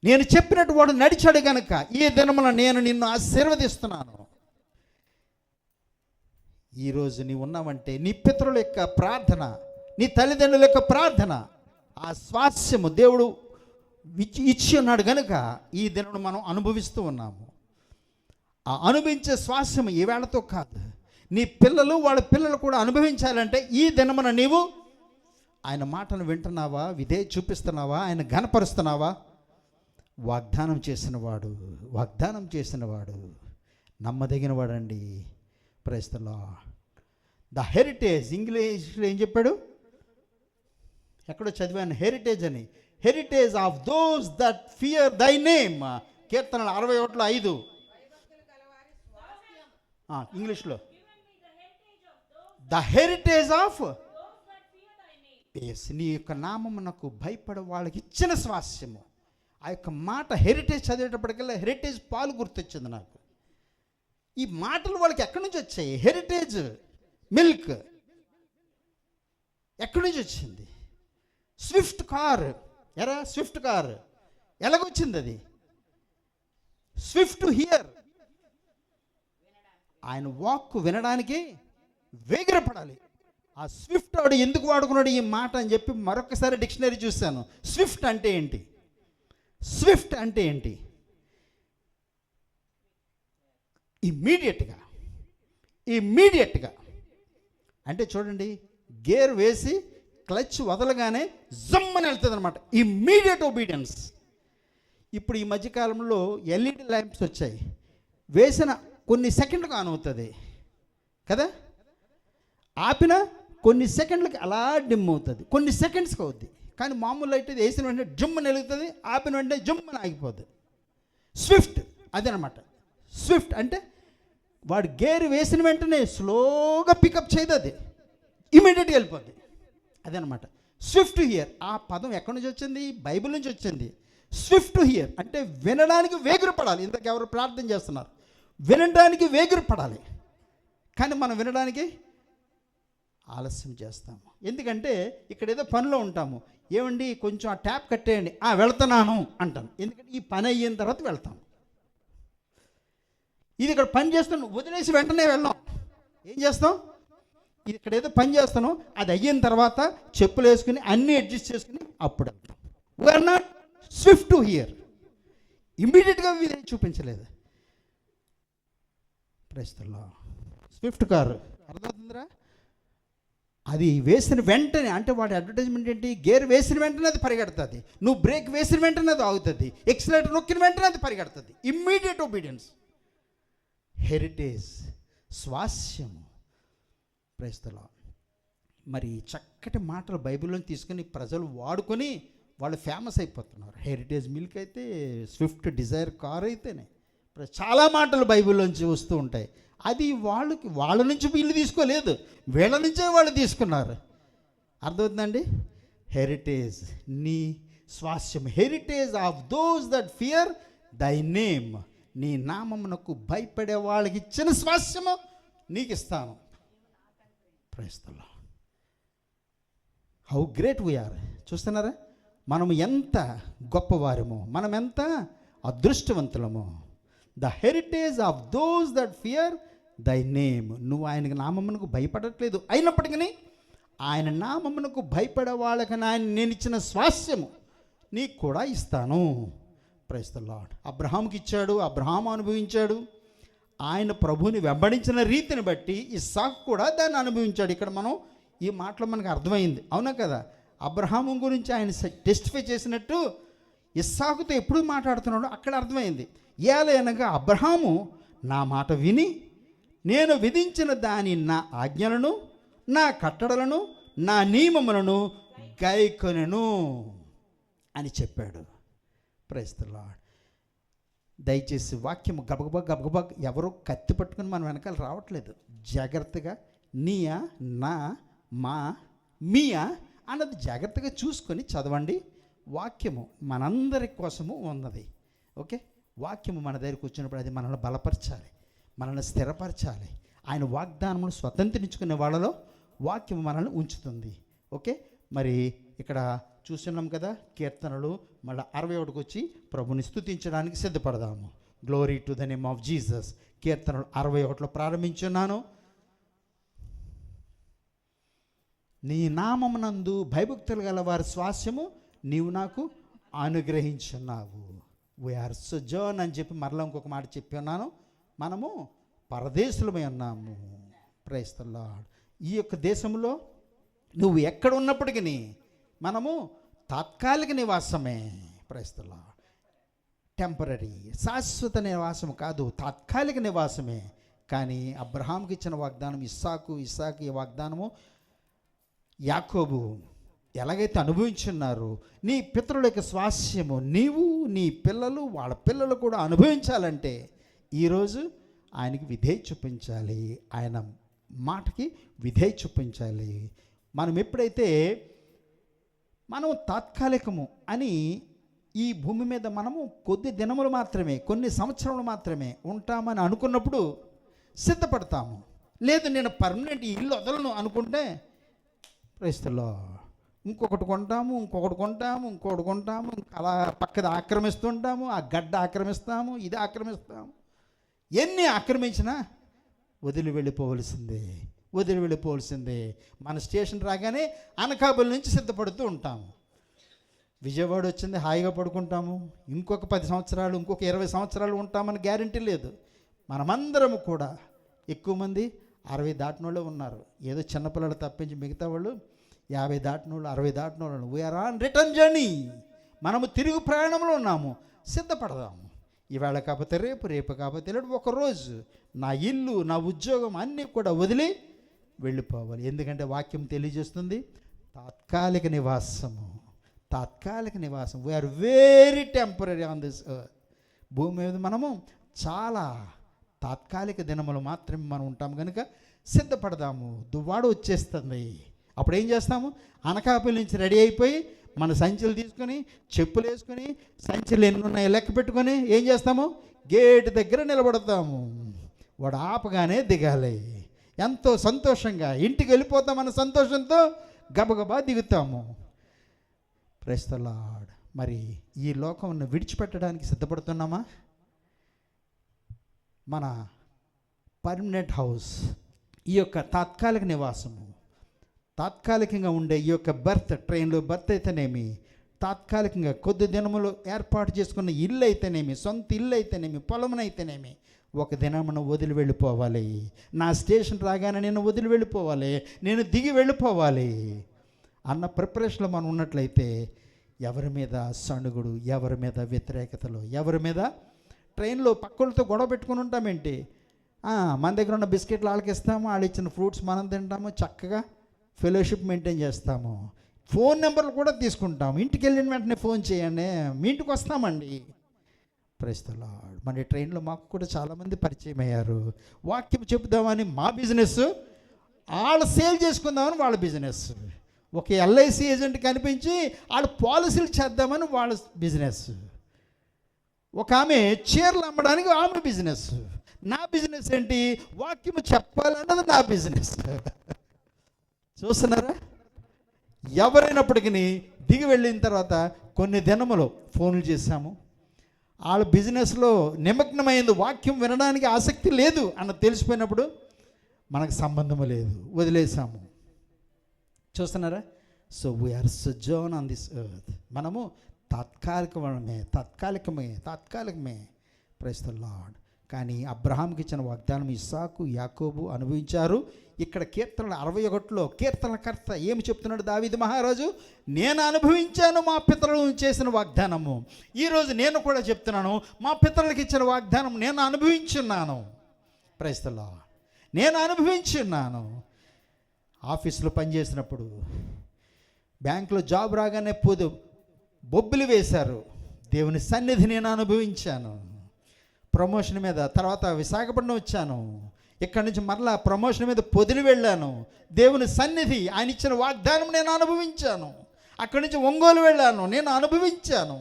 Speaker 1: నేను చెప్పినట్టు వాడు నడిచాడు గనుక ఈ దినమున నేను నిన్ను ఆశీర్వదిస్తున్నాను. ఈరోజు నీవు ఉన్నావంటే నీ పితరుల యొక్క ప్రార్థన, నీ తల్లిదండ్రుల యొక్క ప్రార్థన, ఆ స్వాస్యము దేవుడు ఇచ్చి ఉన్నాడు గనుక ఈ దినమును మనం అనుభవిస్తూ ఉన్నాము. ఆ అనుభవించే స్వాస్యము ఈ వేళతో కాదు, నీ పిల్లలు వాళ్ళ పిల్లలు కూడా అనుభవించాలంటే ఈ దినమున నీవు ఆయన మాటను వింటున్నావా, విధేయ చూపిస్తున్నావా, ఆయన ఘనపరుస్తున్నావా? వాగ్దానం చేసిన వాడు నమ్మదగిన వాడండి. Praise the Lord. The heritage, ఇంగ్లీష్లో ఏం చెప్పాడు? ఎక్కడో చదివాను హెరిటేజ్ అని. Heritage of those that fear thy name. కీర్తనలు 61:5 ఇంగ్లీష్లో. ద హెరిటేజ్ ఆఫ్, నీ యొక్క నామమునకు భయపడే వాళ్ళకి ఇచ్చిన స్వాస్యము. ఆ యొక్క మాట హెరిటేజ్ చదివేటప్పటికల్లా హెరిటేజ్ పాలు గుర్తొచ్చింది నాకు. ఈ మాటలు వాళ్ళకి ఎక్కడి నుంచి వచ్చాయి? హెరిటేజ్ మిల్క్ ఎక్కడి నుంచి వచ్చింది? స్విఫ్ట్ కార్, స్విఫ్ట్ కార్ ఎలాగొచ్చింది? అది స్విఫ్ట్ హియర్, ఆయన వాక్ వినడానికి వేగిరపడాలి. ఆ స్విఫ్ట్ వాడు ఎందుకు వాడుకున్నాడు ఈ మాట అని చెప్పి మరొకసారి డిక్షనరీ చూశాను. స్విఫ్ట్ అంటే ఏంటి? స్విఫ్ట్ అంటే ఏంటి? ఇమ్మీడియట్గా అంటే చూడండి, గేర్ వేసి క్లచ్ వదలగానే జమ్మని వెళ్తుంది అనమాట. Immediate obedience. ఇప్పుడు ఈ మధ్యకాలంలో ఎల్ఈడి ల్యాంప్స్ వచ్చాయి, వేసిన కొన్ని సెకండ్లకు ఆన్ అవుతుంది కదా, ఆపిన కొన్ని సెకండ్లకి అలా డిమ్ అవుతుంది, కొన్ని సెకండ్స్కి అవుద్ది. కానీ మామూలు లైట్ వేసిన వెంటనే జుమ్మని వెలుగుతుంది, ఆపిన వెంటనే జుమ్మని ఆగిపోద్ది. స్విఫ్ట్ అదేనమాట. స్విఫ్ట్ అంటే వాడు గేర్ వేసిన వెంటనే స్లోగా పికప్ చేయదు, అది ఇమీడియట్గా వెళ్ళిపోద్ది. అదనమాట స్విఫ్ట్ హియర్. ఆ పదం ఎక్కడి నుంచి వచ్చింది? బైబిల్ నుంచి వచ్చింది. స్విఫ్ట్ హియర్ అంటే వినడానికి వేగిరపడాలి. ఇంతకు ఎవరు ప్రార్థన చేస్తున్నారు? వినడానికి వేగిరపడాలి. కానీ మనం వినడానికి ఆలస్యం చేస్తాము. ఎందుకంటే ఇక్కడ ఏదో పనిలో ఉంటాము. ఏమండి కొంచెం ఆ ట్యాప్ కట్టేయండి, వెళ్తున్నాను అంటాను. ఎందుకంటే ఈ పని అయిన తర్వాత వెళ్తాను. ఇది ఇక్కడ పని చేస్తాను వదిలేసి వెంటనే వెళ్ళాం. ఏం చేస్తాం? ఇక్కడ ఏదో పని చేస్తాను, అది అయిన తర్వాత చెప్పులు వేసుకుని అన్నీ అడ్జస్ట్ చేసుకుని అప్పుడు వెళ్తాం. We are not swift to hear. ఇమ్మీడియట్గా చూపించలేదు. Praise the lord. Swift car, అర్థమవుతుందిరా? అది వేసిన వెంటనే, అంటే వాడి అడ్వర్టైజ్మెంట్ ఏంటి, గేర్ వేసిన వెంటనే అది పరిగెడుతుంది, నువ్వు బ్రేక్ వేసిన వెంటనే అది ఆగుతుంది, ఎక్సిలేటర్ నొక్కిన వెంటనే అది పరిగెడుతుంది. Immediate obedience. హెరిటేజ్, స్వాస్యము. Praise the lord. మరి చక్కటి మాటలు బైబిల్లోని తీసుకొని ప్రజలు వాడుకొని వాళ్ళు ఫేమస్ అయిపోతున్నారు. హెరిటేజ్ మిల్క్ అయితే, స్విఫ్ట్ డిజైర్ కార్ అయితేనే, చాలా మాటలు బైబిల్లోంచి వస్తూ ఉంటాయి. అది వాళ్ళ నుంచి వీళ్ళు తీసుకోలేదు, వీళ్ళ నుంచే వాళ్ళు తీసుకున్నారు. అర్థమవుతుందండి? హెరిటేజ్, నీ స్వాస్యం. Heritage of those that fear thy name. నీ నామమునకు భయపడే వాళ్ళకి ఇచ్చిన స్వాస్యము నీకు ఇస్తాను. Praise the lord. How great we are. చూస్తున్నారా, మనం ఎంత గొప్పవారమో, మనం ఎంత అదృష్టవంతులమో. The heritage of those that fear thy name. నువ్వు ఆయనకి నామమునకు భయపడట్లేదు, అయినప్పటికీ ఆయన నామమునకు భయపడే వాళ్ళకి నేను ఇచ్చిన స్వాస్యము నీకు కూడా ఇస్తాను. Praise the lord. అబ్రహాంకి ఇచ్చాడు, అబ్రహాము అనుభవించాడు. ఆయన ప్రభువుని వెంబడించిన రీతిని బట్టి ఇస్సాకు కూడా దాన్ని అనుభవించాడు. ఇక్కడ మనం ఈ మాటలో మనకు అర్థమైంది, అవునా కదా? అబ్రహాము గురించి ఆయన టెస్టిఫై చేసినట్టు ఇస్సాకుతో ఎప్పుడు మాట్లాడుతున్నాడో అక్కడ అర్థమైంది. ఏలయనగా అబ్రహాము నా మాట విని నేను విధించిన నా ఆజ్ఞలను, నా కట్టడలను, నా నియమములను గైకొనెను అని చెప్పాడు. Praise the Lord. దయచేసి వాక్యము గబగబా ఎవరో కత్తి పట్టుకుని మనం వెనకాల రావట్లేదు. జాగ్రత్తగా నీయా, నా, మా, మీయా అన్నది జాగ్రత్తగా చూసుకొని చదవండి. వాక్యము మనందరి కోసము ఉన్నది. ఓకే, వాక్యము మన దగ్గరికి వచ్చినప్పుడు అది మనల్ని బలపరచాలి, మనల్ని స్థిరపరచాలి. ఆయన వాగ్దానమును స్వతంత్రించుకునే వాళ్ళలో వాక్యము మనల్ని ఉంచుతుంది. ఓకే, మరి ఇక్కడ చూస్తున్నాం కదా, కీర్తనలు మళ్ళీ 61కి వచ్చి ప్రభుని స్తుతించడానికి సిద్ధపడదాము. Glory to the name of Jesus. కీర్తనలు 61లో ప్రారంభించున్నాను. నీ నామమునందు భయభక్తులు గల వారి స్వాస్యము నీవు నాకు అనుగ్రహించున్నావు. వీఆర్ సోజర్న్ అని చెప్పి మరలా ఇంకొక మాట చెప్పి ఉన్నాను, మనము పరదేశులమై ఉన్నాము. Praise the lord. ఈ యొక్క దేశంలో నువ్వు ఎక్కడ ఉన్నప్పటికీ మనము తాత్కాలిక నివాసమే. Praise the lord. టెంపరీ, శాశ్వత నివాసం కాదు, తాత్కాలిక నివాసమే. కానీ అబ్రహాంకి ఇచ్చిన వాగ్దానం ఇస్సాకు ఈ వాగ్దానము యాకోబు ఎలాగైతే అనుభవించున్నారు, నీ పితరుల యొక్క స్వాస్యము నీవు, నీ పిల్లలు, వాళ్ళ పిల్లలు కూడా అనుభవించాలంటే ఈరోజు ఆయనకి విధేయ చూపించాలి, ఆయన మాటకి విధేయ చూపించాలి. మనం ఎప్పుడైతే మనం తాత్కాలికము అని ఈ భూమి మీద మనము కొద్ది దినములు మాత్రమే, కొన్ని సంవత్సరాలు మాత్రమే ఉంటామని అనుకున్నప్పుడు సిద్ధపడతాము. లేదు నేను పర్మనెంట్ ఇల్లు వదలను అనుకుంటే ప్రైజ్ ది లార్డ్ ఇంకొకటి కొంటాము, అలా పక్కది ఆక్రమిస్తుంటాము, ఆ గడ్డ ఆక్రమిస్తాము, ఇది ఆక్రమిస్తాము. ఎన్ని ఆక్రమించినా వదిలి వెళ్ళిపోవలసిందే. మన స్టేషన్ రాగానే అనకాపల్లి నుంచి సిద్ధపడుతూ ఉంటాము. విజయవాడ వచ్చింది, హాయిగా పడుకుంటాము. ఇంకొక 10 సంవత్సరాలు, ఇంకొక 20 సంవత్సరాలు ఉంటామని గ్యారంటీ లేదు. మనమందరము కూడా ఎక్కువ మంది 60 దాటిన వాళ్ళే ఉన్నారు. ఏదో చిన్నపిల్లలు తప్పించి మిగతా వాళ్ళు 50 దాటిన వాళ్ళు, 60 దాటిన వాళ్ళు. We are on return journey. మనము తిరుగు ప్రయాణంలో ఉన్నాము. సిద్ధపడదాము. ఈవేళ కాకపోతే రేపు కాకపోతే ఎల్లుండి, ఒకరోజు నా ఇల్లు, నా ఉద్యోగం అన్నీ కూడా వదిలి వెళ్ళిపోవాలి. ఎందుకంటే వాక్యం తెలియజేస్తుంది తాత్కాలిక నివాసం. We are very temporary on this earth. భూమి మీద మనము చాలా తాత్కాలిక దినములు మాత్రమే మనం ఉంటాము కనుక సిద్ధపడదాము. దువ్వాడు వచ్చేస్తుంది. అప్పుడు ఏం చేస్తాము? అనకాపల్లి నుంచి రెడీ అయిపోయి మన సంచులు తీసుకొని, చెప్పులు వేసుకొని, సంచులు ఎన్ని ఉన్నాయో లెక్క పెట్టుకొని ఏం చేస్తాము? గేటు దగ్గర నిలబడతాము. వాడు ఆపగానే దిగాలి. ఎంతో సంతోషంగా ఇంటికి వెళ్ళిపోతామన్న సంతోషంతో గబగబా దిగుతాము. Praise the lord. మరి ఈ లోకమును విడిచిపెట్టడానికి సిద్ధపడుతున్నామా? మన పర్మనెంట్ హౌస్, ఈ యొక్క తాత్కాలిక నివాసము, తాత్కాలికంగా ఉండే ఈ యొక్క బర్త్, ట్రైన్లో బర్త్ అయితేనేమి, తాత్కాలికంగా కొద్ది దినములు ఏర్పాటు చేసుకున్న ఇల్లు అయితేనేమి, సొంత ఇల్లు అయితేనేమి, పొలమునైతేనేమి ఒక దినమున వదిలి వెళ్ళిపోవాలి. నా స్టేషన్ రాగానే నేను వదిలి వెళ్ళిపోవాలి, నేను దిగి వెళ్ళిపోవాలి అన్న ప్రిపరేషన్లో మనం ఉన్నట్లయితే ఎవరి మీద సణుగుడు, ఎవరి మీద వ్యతిరేకతలు, ఎవరి మీద ట్రైన్లో పక్కలతో గొడవ పెట్టుకుని ఉంటామేంటి? మన దగ్గర ఉన్న బిస్కెట్లు వాళ్ళకి ఇస్తాము, వాళ్ళు ఇచ్చిన ఫ్రూట్స్ మనం తింటాము, చక్కగా ఫెలోషిప్ మెయింటైన్ చేస్తాము, ఫోన్ నెంబర్లు కూడా తీసుకుంటాము. ఇంటికి వెళ్ళిన వెంటనే ఫోన్ చేయండి, మీ ఇంటికి వస్తామండి. Praise the Lord. మన ట్రైన్లో మాకు కూడా చాలామంది పరిచయం అయ్యారు. వాక్యం చెబుదామని మా బిజినెస్, వాళ్ళు సేల్ చేసుకుందామని వాళ్ళ బిజినెస్. ఒక ఎల్ఐసి ఏజెంట్ కనిపించి వాళ్ళు పాలసీలు చేద్దామని వాళ్ళ బిజినెస్. ఒక ఆమె చీరలు అమ్మడానికి ఆమె బిజినెస్. నా బిజినెస్ ఏంటి? వాక్యం చెప్పాలన్నది నా బిజినెస్. చూస్తున్నారా? ఎవరైనప్పటికీ దిగి వెళ్ళిన తర్వాత కొన్ని దినములు ఫోన్లు చేశాము. వాళ్ళ బిజినెస్లో నిమగ్నమైంది, వాక్యం వినడానికి ఆసక్తి లేదు అన్న తెలిసిపోయినప్పుడు మనకు సంబంధం లేదు, వదిలేసాము. చూస్తున్నారా? So we are sojourn on this earth. మనము తాత్కాలికమే. Praise the lord. కానీ అబ్రహాంకి ఇచ్చిన వాగ్దానం ఇస్సాకు, యాకోబు అనుభవించారు. ఇక్కడ కీర్తనల 61లో కీర్తనకర్త ఏమి చెప్తున్నాడు? దావీదు మహారాజు, నేను అనుభవించాను మా పితరులు చేసిన వాగ్దానము. ఈరోజు నేను కూడా చెప్తున్నాను, మా పితరులకు ఇచ్చిన వాగ్దానం నేను అనుభవించున్నాను. Praise the lord. నేను అనుభవించున్నాను. ఆఫీసులో పనిచేసినప్పుడు, బ్యాంకులో జాబ్ రాగానే బొబ్బిలు వేశారు. దేవుని సన్నిధి నేను అనుభవించాను. ప్రమోషన్ మీద తర్వాత విశాఖపట్నం వచ్చాను, ఇక్కడి నుంచి మరలా ప్రమోషన్ మీద పొదిలి వెళ్ళాను. దేవుని సన్నిధి, ఆయన ఇచ్చిన వాగ్దానం నేను అనుభవించాను. అక్కడి నుంచి ఒంగోలు వెళ్ళాను, నేను అనుభవించాను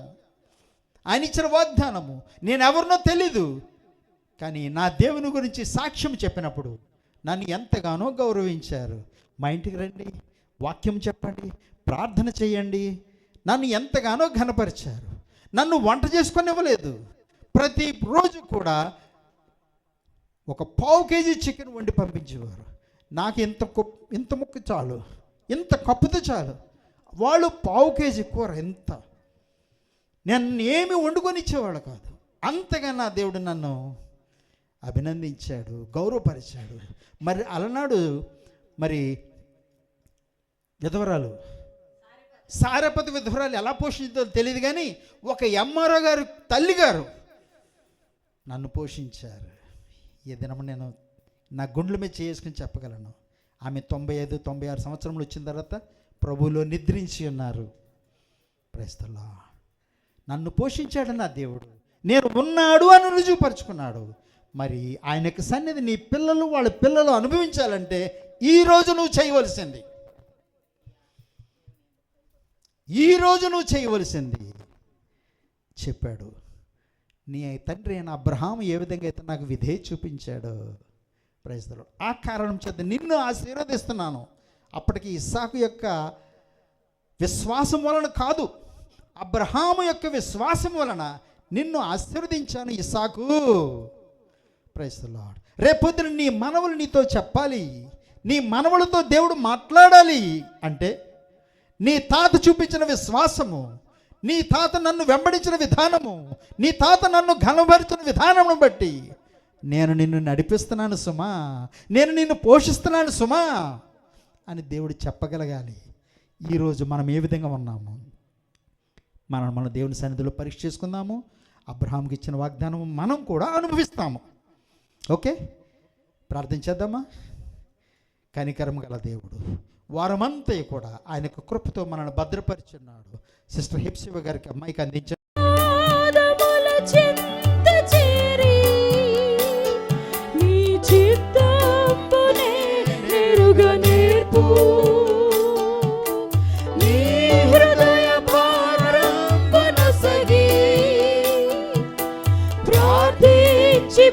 Speaker 1: ఆయన ఇచ్చిన వాగ్దానము. నేను ఎవరినో తెలీదు, కానీ నా దేవుని గురించి సాక్ష్యం చెప్పినప్పుడు నన్ను ఎంతగానో గౌరవించారు. మా ఇంటికి రండి, వాక్యం చెప్పండి, ప్రార్థన చేయండి. నన్ను ఎంతగానో ఘనపరిచారు. నన్ను వంట చేసుకొని ఇవ్వలేదు. ప్రతిరోజు కూడా ఒక 1/2 కేజీ చికెన్ వండి పంపించేవారు. నాకు ఇంత ముక్క చాలు, ఇంత కప్పుతో చాలు. వాళ్ళు 1/2 కేజీ కూర ఎంత, నన్ను ఏమి వండుకొని ఇచ్చేవాళ్ళు కాదు. అంతగా నా దేవుడు నన్ను అభినందించాడు, గౌరవపరిచాడు. మరి అలనాడు విధవరాలు, సారెపతి విధవరాలు ఎలా పోషించాలో తెలియదు, కానీ ఒక ఎంఆర్ఓ గారు తల్లిగారు నన్ను పోషించారు. ఈ దినము నేను నా గుండెల మీద చేసుకుని చెప్పగలను, ఆమె 95-96 సంవత్సరములు వచ్చిన తర్వాత ప్రభువులో నిద్రించి ఉన్నారు. Praise the Lord. నన్ను పోషించాడు నా దేవుడు, నేను ఉన్నాడు అని రుజువుపరుచుకున్నాడు. మరి ఆయనకు సన్నిధి నీ పిల్లలు, వాళ్ళ పిల్లలు అనుభవించాలంటే ఈరోజు నువ్వు చేయవలసింది చెప్పాడు. నీ తండ్రి అయిన అబ్రహాము ఏ విధంగా అయితే నాకు విధేయ చూపించాడు. Praise the Lord. ఆ కారణం చేత నిన్ను ఆశీర్వదిస్తున్నాను. అప్పటికి ఇస్సాకు యొక్క విశ్వాసం వలన కాదు, అబ్రహాము యొక్క విశ్వాసం వలన నిన్ను ఆశీర్వదించాను ఇస్సాకు. Praise the lord. రేపొద్దున నీ మనవలు నీతో చెప్పాలి, నీ మనవలతో దేవుడు మాట్లాడాలి అంటే నీ తాత చూపించిన విశ్వాసము, నీ తాత నన్ను వెంబడించిన విధానము, నీ తాత నన్ను ఘనపరిచిన విధానమును బట్టి నేను నిన్ను నడిపిస్తున్నాను సుమా, నేను నిన్ను పోషిస్తున్నాను సుమా అని దేవుడు చెప్పగలగాలి. ఈరోజు మనం ఏ విధంగా ఉన్నాము? మన దేవుని సన్నిధిలో పరీక్ష చేసుకుందాము. అబ్రహాంకి ఇచ్చిన వాగ్దానం మనం కూడా అనుభవిస్తాము. ఓకే, ప్రార్థన చేద్దామా? కనికరం గల దేవుడు వారమంతా కూడా ఆయన యొక్క కృపతో మనల్ని భద్రపరిచున్నాడు. సిస్టర్ హెప్సివ గారికి అమ్మాయికి అందించారు.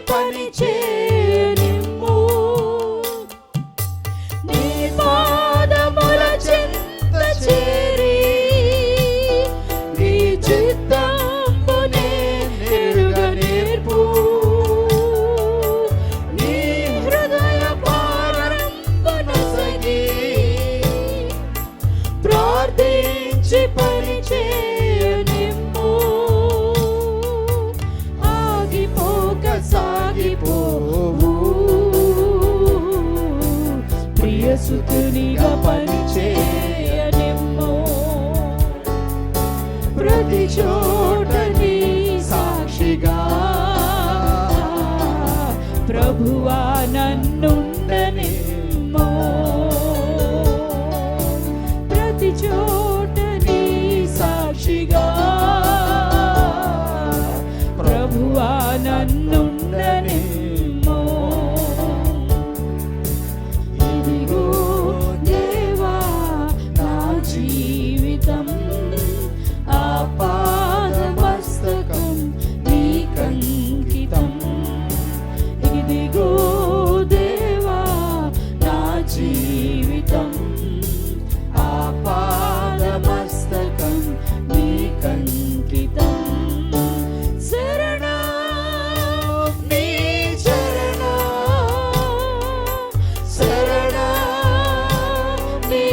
Speaker 5: పని చేయనిమ్ము, నీ పాదముల చెంత చేరి నీ చిత్త నన్నుండనిమ్మో ప్రతి చోట నీ సాక్షిగా ప్రభువా నన్నుండనిమ్మో ఇదిగో దేవా నా జీవితం ఆపాదమస్తకం నీకంకితం ఇదిగో దేవా నా జీవితం ఆపాదమస్తకం నీకంకితం శరణం నీ చరణం శరణం నీ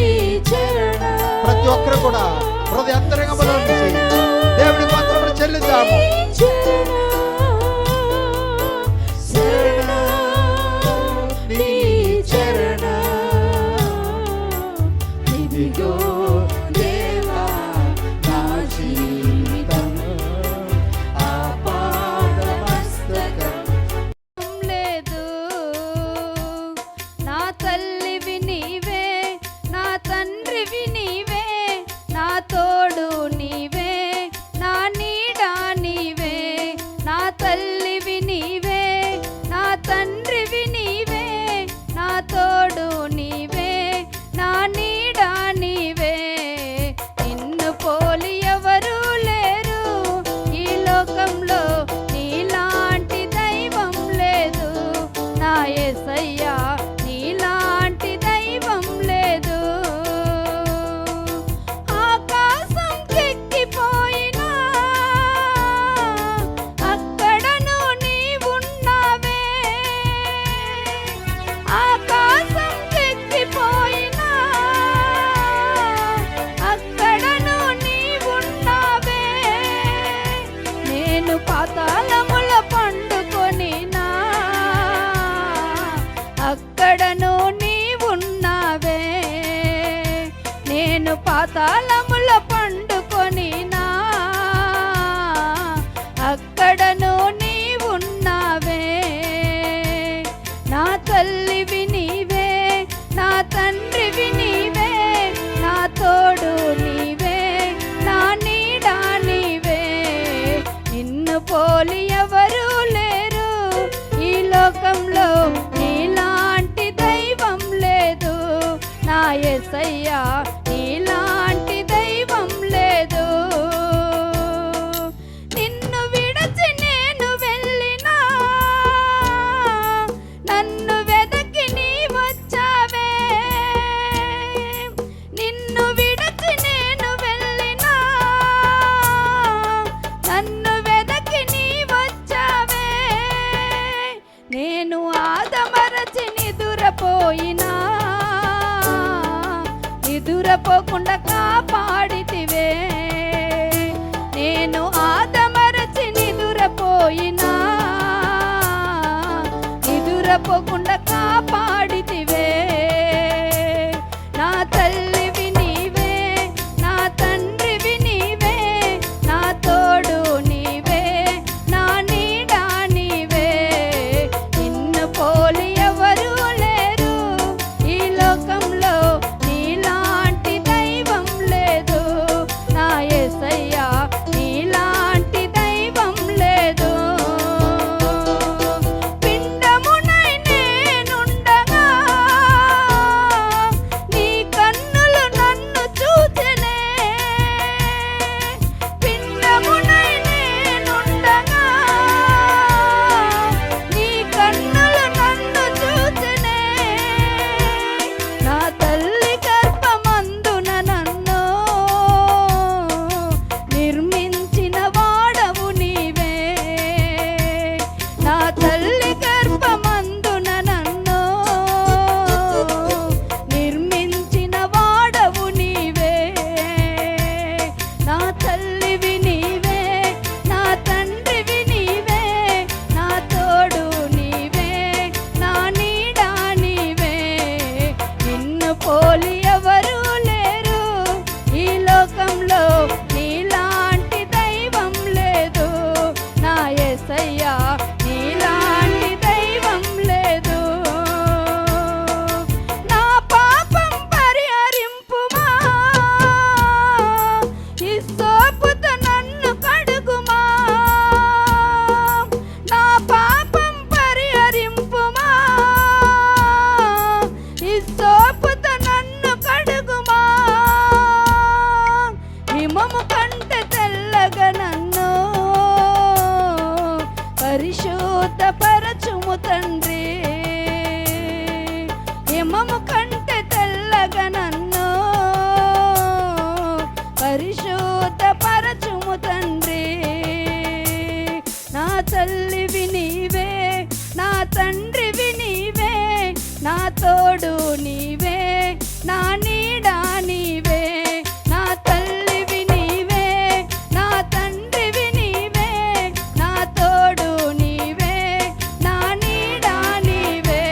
Speaker 5: చరణం
Speaker 1: ప్రతి ఒక్కరు కూడా హృదయాంతరంగంలో నుంచి దేవుడికి మాత్రమే చెల్లిద్దాము.
Speaker 5: ఇదిగో దేవా నా జీవితం ఆపాదమస్తకం
Speaker 2: లేదు నా తల్లివి నీవే నా తండ్రివి నీవే నా తోడు నీవే నా నీడ నీవే నా తల్లివి నీవే నా తండ్రివి నీవే నా తోడు నీవే నా నీడ నీవే నిన్ను పోలి ఎవరు లేరు ఈ లోకంలో నీలాంటి దైవం లేదు నా యేసయ్యా నీలాంటి దైవం లేదు ఆకాశం కెక్కిపోయినా అక్కడను నీవున్నావే ఆకాశం కెక్కిపోయినా అక్కడను నీవున్నావే నేను పాతాళముల పండుకొనినా అక్కడను నీవున్నావే నేను పాతాళముల పండుకొనినా అక్కడను నీవున్నావే నా తల్లివి నీవే నా తండ్రివి నీవే నా తోడు నీవే నా నీడ నీవే నిన్ను పోలి ఎవరు లేరు ఈ లోకంలో నీలాంటి దైవం లేదు నా యేసయ్యా నీలాంటి దైవం లేదు నిన్ను విడచి నేను వెళ్ళినా నన్ను వెదకి నీ వచ్చావే నిన్ను విడచి నేను వెళ్ళినా నన్ను వెదకి నీ వచ్చావే నేను ఆదమరచి నిదురపోయినా నిదుర తల్లివి నీవే, నా తండ్రివి నీవే, నా తోడు నీవే, నా నీడా నీవే. నా తల్లివి నీవే, నా తండ్రివి నీవే, నా తోడు నీవే, నా నీడా నీవే.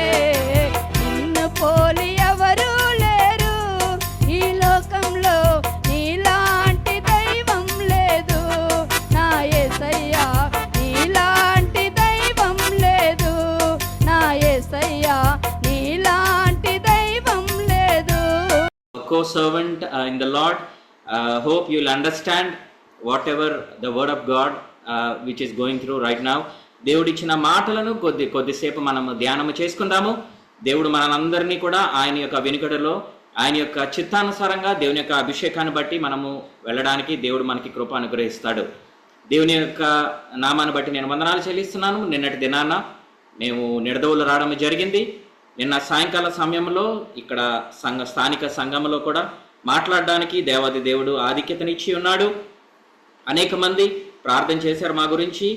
Speaker 2: నిన్ను పోలి ఎవరూ లేరు ఈ లోకంలో, నీలాంటి దైవం లేదు. నా యేసయ్యా నీలాంటి దైవం లేదు, నా యేసయ్యా నీలాంటి దైవం లేదు.
Speaker 6: Co-servant in the Lord, hope you'll understand whatever the word of God which is going through right now. దేవుడు ఇచ్చిన మాటలను కొద్దిసేపు మనము ధ్యానము చేసుకుందాము. దేవుడు మనందరినీ కూడా ఆయన యొక్క వెనుకడలో ఆయన యొక్క చిత్తానుసారంగా దేవుని యొక్క అభిషేకాన్ని బట్టి మనము వెళ్ళడానికి దేవుడు మనకి కృప అనుగ్రహిస్తాడు. దేవుని యొక్క నామాన్ని బట్టి నేను వందనాలు చెల్లిస్తున్నాను. నిన్నటి దినాన మేము నిడదవులు రావడం జరిగింది. నిన్న సాయంకాల సమయంలో ఇక్కడ స్థానిక సంఘంలో కూడా మాట్లాడడానికి దేవాది దేవుడు ఆధిక్యతనిచ్చి ఉన్నాడు. అనేక మంది ప్రార్థన చేశారు మా గురించి.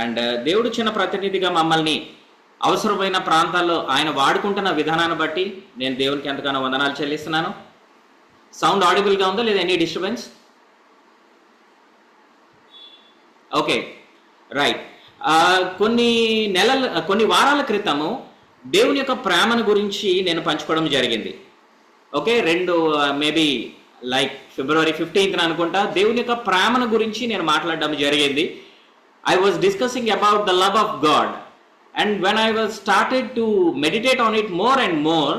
Speaker 6: అండ్ దేవుడు చిన్న ప్రతినిధిగా మమ్మల్ని అవసరమైన ప్రాంతాల్లో ఆయన వాడుకుంటున్న విధానాన్ని బట్టి నేను దేవునికి ఎంతగానో వందనాలు చెల్లిస్తున్నాను. సౌండ్ ఆడిబుల్గా ఉందా లేదా ఎనీ డిస్టర్బెన్స్? Okay, right. కొన్ని వారాల క్రితము దేవుని యొక్క ప్రేమను గురించి నేను పంచుకోవడం జరిగింది. Okay, maybe like February 15th అనుకుంటా దేవుని యొక్క ప్రేమను గురించి నేను మాట్లాడడం జరిగింది. I was discussing about the love of God, and when I was started to meditate on it more and more,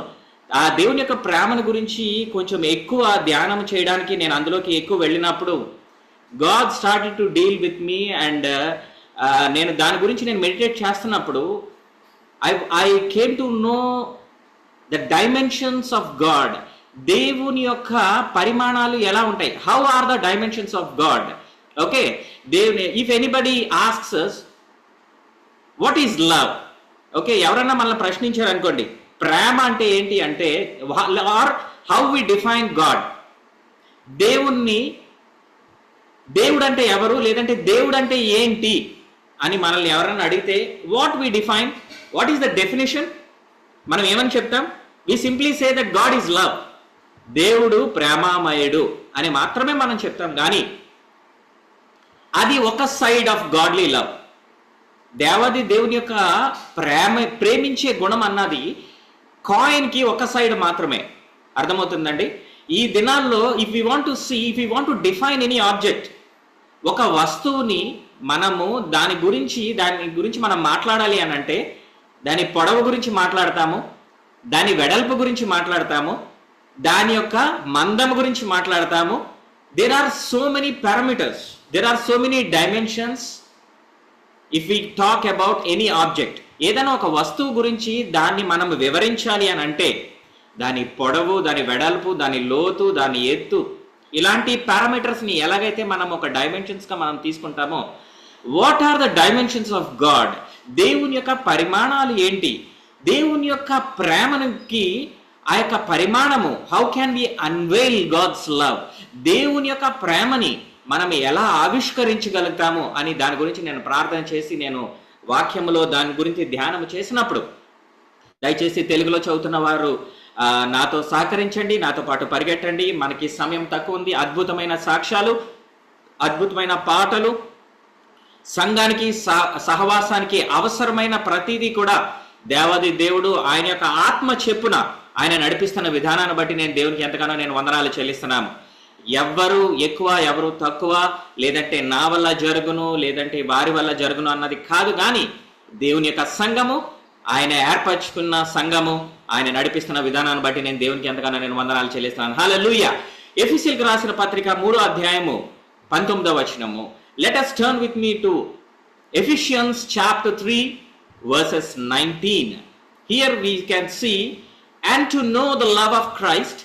Speaker 6: ఆ దేవుని యొక్క ప్రేమను గురించి కొంచెం ఎక్కువ ధ్యానం చేయడానికి నేను అందులోకి ఎక్కువ వెళ్ళినప్పుడు God started to deal with me, and నేను దాని గురించి నేను మెడిటేట్ చేస్తున్నప్పుడు I came to know the dimensions of God. దేవుని యొక్క పరిమాణాలు ఎలా ఉంటాయి? How are the dimensions of God? Okay, if anybody asks us what is love, okay, ఎవరైనా మనల్ని ప్రశ్నించారు అనుకోండి ప్రేమ అంటే ఏంటి అంటే, or how we define God, దేవుడు అంటే ఎవరు, లేదంటే దేవుడు అంటే ఏంటి అని మనల్ని ఎవరైనా అడిగితే what we define, what is the definition, మనం ఏమని చెప్తాం? We simply say that God is love. దేవుడు ప్రేమామయుడు అని మాత్రమే మనం చెప్తాం. కానీ అది ఒక సైడ్ ఆఫ్ గాడ్లీ లవ్. దేవుని యొక్క ప్రేమించే గుణం అన్నది కాయిన్కి ఒక సైడ్ మాత్రమే. అర్థమవుతుందండి? ఈ దినాల్లో if you want to define any object, ఒక వస్తువుని మనము దాని గురించి మనం మాట్లాడాలి అని అంటే దాని పొడవు గురించి మాట్లాడతాము, దాని వెడల్పు గురించి మాట్లాడతాము, దాని యొక్క మందము గురించి మాట్లాడతాము. There are so many parameters, there are so many dimensions if we talk about any object. ఏదైనా ఒక వస్తువు గురించి దాన్ని మనం వివరించాలి అని అంటే దాని పొడవు, దాని వెడల్పు, దాని లోతు, దాని ఎత్తు, ఇలాంటి పారామీటర్స్ని ఎలాగైతే మనం ఒక డైమెన్షన్స్గా మనం తీసుకుంటామో, what are the dimensions of God? దేవుని యొక్క పరిమాణాలు ఏంటి? దేవుని యొక్క ప్రేమకి ఆ యొక్క పరిమాణము, how can we unveil God's love? దేవుని యొక్క ప్రేమని మనం ఎలా ఆవిష్కరించగలుగుతాము అని దాని గురించి నేను ప్రార్థన చేసి నేను వాక్యములో దాని గురించి ధ్యానం చేసినప్పుడు, దయచేసి తెలుగులో చదువుతున్న వారు నాతో సహకరించండి, నాతో పాటు పరిగెట్టండి. మనకి సమయం తక్కువ ఉంది. అద్భుతమైన సాక్ష్యాలు, అద్భుతమైన పాటలు, సంఘానికి సహవాసానికి అవసరమైన ప్రతిదీ కూడా దేవాది దేవుడు ఆయన యొక్క ఆత్మ చెప్పున ఆయన నడిపిస్తున్న విధానాన్ని బట్టి నేను దేవునికి ఎంతగానో నేను వందనాలు చెల్లిస్తున్నాను. ఎవరు ఎక్కువ ఎవరు తక్కువ, లేదంటే నా వల్ల జరుగును లేదంటే వారి వల్ల జరుగును అన్నది కాదు. కానీ దేవుని యొక్క సంఘము, ఆయన ఏర్పరచుకున్న సంఘము, ఆయన నడిపిస్తున్న విధానాన్ని బట్టి నేను దేవునికి ఎంతగానో నేను వందనాలు చెల్లిస్తున్నాను. హల్లెలూయా. ఎఫెసీయులకు రాసిన పత్రిక 3వ అధ్యాయము 19వ వచనము. Let us turn with me to Ephesians chapter 3 verses 19. Here we can see, and to know the love of Christ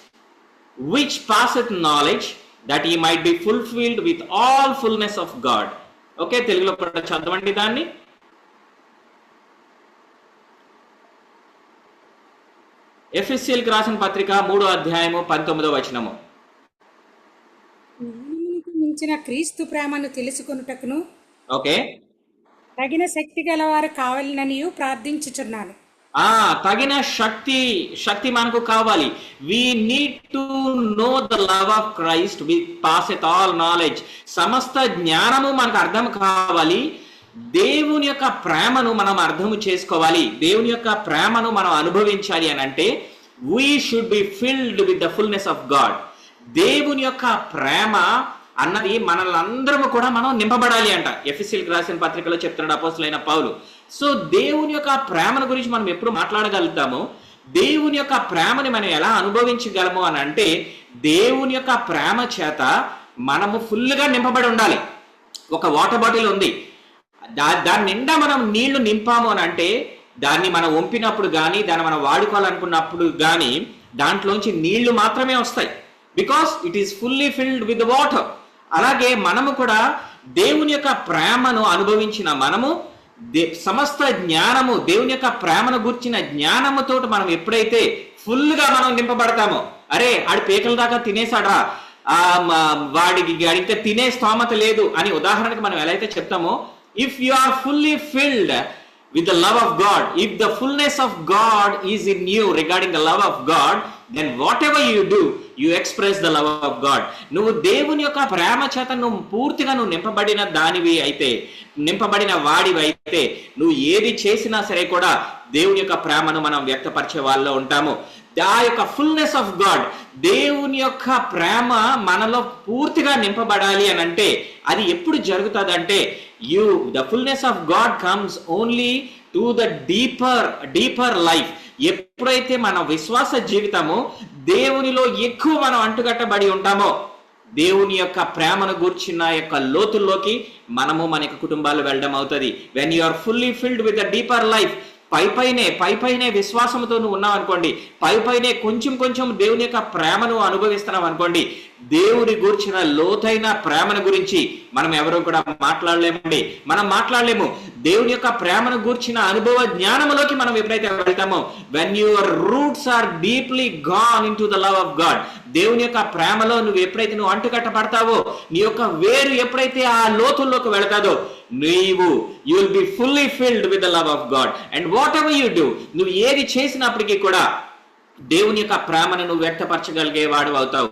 Speaker 6: which passeth knowledge, that he might be fulfilled with all fullness of God. Okay, తెలుగులో కూడా చదవండి దాన్ని. ఎఫెసీయులకు రాసిన పత్రిక 3వ అధ్యాయము 19వ వచనము.
Speaker 4: మించిన క్రీస్తు ప్రేమను తెలుసుకొనుటకును,
Speaker 6: ఓకే,
Speaker 7: తగిన శక్తి గలవారు కావాలననియు ప్రార్థించుచున్నాను.
Speaker 6: తగిన శక్తి మనకు కావాలి. We need to know the love of Christ we pass it all knowledge. సమస్త జ్ఞానము మనకు అర్థం కావాలి. దేవుని యొక్క ప్రేమను మనం అర్థం చేసుకోవాలి. దేవుని యొక్క ప్రేమను మనం అనుభవించాలి అని అంటే we should be filled with the fullness of God. దేవుని యొక్క ప్రేమ అన్నది మనల్ని కూడా మనం నింపబడాలి అంట. ఎఫెసీయులకు రాసిన పత్రికలో చెప్తున్నాడు అపోస్తలుడైన పౌలు. సో దేవుని యొక్క ప్రేమను గురించి మనం ఎప్పుడు మాట్లాడగలుగుతామో, దేవుని యొక్క ప్రేమని మనం ఎలా అనుభవించగలము అని అంటే దేవుని యొక్క ప్రేమ చేత మనము ఫుల్గా నింపబడి ఉండాలి. ఒక వాటర్ బాటిల్ ఉంది, దాని నిండా మనం నీళ్లు నింపాము అని అంటే దాన్ని మనం వంపినప్పుడు కానీ దాన్ని మనం వాడుకోవాలనుకున్నప్పుడు కానీ దాంట్లోంచి నీళ్లు మాత్రమే వస్తాయి. Because it is fully filled with water. అలాగే మనము కూడా దేవుని యొక్క ప్రేమను అనుభవించిన మనము సమస్త జ్ఞానము, దేవుని యొక్క ప్రేమను గుర్చిన జ్ఞానముతో మనం ఎప్పుడైతే ఫుల్గా మనం నింపబడతామో, అరే ఆడి పేకల దాకా తినేసాడా, వాడికి ఇంకా తినే స్తోమత లేదు అని ఉదాహరణకు మనం ఎలా అయితే చెప్తామో, if you are fully filled with the love of God, if the fullness of God is in you regarding the love of God, then whatever you do, you express the love of God. నువ్వు దేవుని యొక్క ప్రేమ చేత నువ్వు పూర్తిగా నింపబడిన దానివి అయితే, నింపబడిన వాడివి అయితే, నువ్వు ఏది చేసినా సరే కూడా దేవుని యొక్క ప్రేమను మనం వ్యక్తపరిచే వాళ్ళలో ఉంటాము. ఆ యొక్క ఫుల్నెస్ ఆఫ్ గాడ్, దేవుని యొక్క ప్రేమ మనలో పూర్తిగా నింపబడాలి అని అంటే అది ఎప్పుడు జరుగుతుంది అంటే the fullness of God comes only to the deeper life. ఎప్పుడైతే మన విశ్వాస జీవితము దేవునిలో ఎక్కువ మనం అంటుకట్టబడి ఉంటామో, దేవుని యొక్క ప్రేమను గూర్చిన యొక్క లోతుల్లోకి మనము మన యొక్క కుటుంబాలు వెళ్ళడం అవుతుంది. when you are fully filled with the deeper life, పైపైనే విశ్వాసంతో నువ్వు ఉన్నావు అనుకోండి, పైపైనే కొంచెం దేవుని యొక్క ప్రేమను అనుభవిస్తున్నావు అనుకోండి, దేవుని గురించిన లోతైన ప్రేమను గురించి మనం ఎవరూ కూడా మాట్లాడలేమండి. మనం మాట్లాడలేము. దేవుని యొక్క ప్రేమను గూర్చిన అనుభవ జ్ఞానంలోకి మనం ఎప్పుడైతే వెళ్తామో, when your roots are deeply gone into the love of God, దేవుని యొక్క ప్రేమలో నువ్వు ఎప్పుడైతే నువ్వు అంటుకట్టబడతావో, నీ యొక్క వేరు ఎప్పుడైతే ఆ లోతుల్లోకి వెళతాదో, you will be fully filled with the love of God. And whatever you do, నువ్వు ఏది చేసినప్పటికీ కూడా దేవుని యొక్క ప్రేమను నువ్వు వ్యక్తపరచగలిగే వాడు అవుతావు.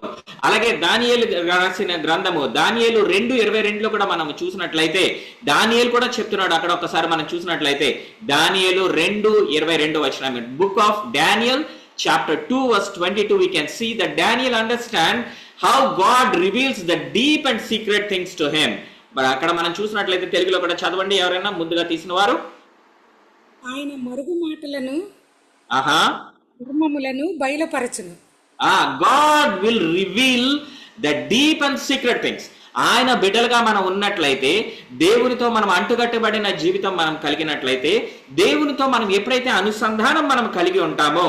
Speaker 6: అలాగే దానియేలు రాసిన గ్రంథము దానియేలు 2:22 కూడా మనం చూసినట్లయితే దానియేలు కూడా చెప్తున్నాడు. అక్కడ ఒకసారి మనం చూసినట్లయితే దానియేలు 2:22 book of Daniel chapter 2 verse 22 we can see that Daniel understand how God reveals the deep and secret things to him. అక్కడ మనం చూసినట్లయితే తెలుగులో కూడా చదవండి ఎవరైనా ముందుగా తీసిన వారు.
Speaker 7: ఆయన మరుగు మాటలను మర్మములను బయలుపరచును.
Speaker 6: God will reveal the deep and secret things. ఆయన బిడ్డలుగా మనం ఉన్నట్లయితే, దేవునితో మనం అంటుకట్టబడిన జీవితం మనం కలిగినట్లయితే, దేవునితో మనం ఎప్పుడైతే అనుసంధానం మనం కలిగి ఉంటామో,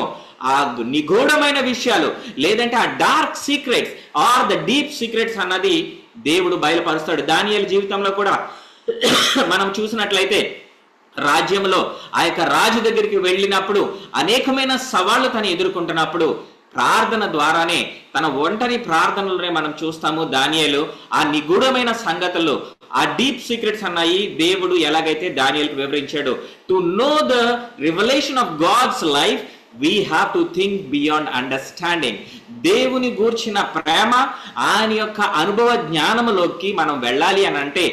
Speaker 6: ఆ నిగూఢమైన విషయాలు లేదంటే ఆ dark secrets or the deep secrets అన్నది దేవుడు బయలుపరుస్తాడు. దానియేలు జీవితంలో కూడా మనం చూసినట్లయితే రాజ్యంలో ఆ యొక్క రాజు దగ్గరికి వెళ్ళినప్పుడు అనేకమైన సవాళ్లు తను ఎదుర్కొంటున్నప్పుడు ప్రార్థన ద్వారానే, తన ఒంటరి ప్రార్థనలోనే మనం చూస్తాము దానియేలు ఆ నిగూఢమైన సంగతులు, ఆ డీప్ సీక్రెట్స్ అన్నాయి దేవుడు ఎలాగైతే దానియేలుకు వివరించాడు. To know the revelation of God's life we have to think beyond understanding. దేవుని గూర్చిన ప్రేమ, ఆయన యొక్క అనుభవ జ్ఞానములోకి మనం వెళ్ళాలి అని అంటే,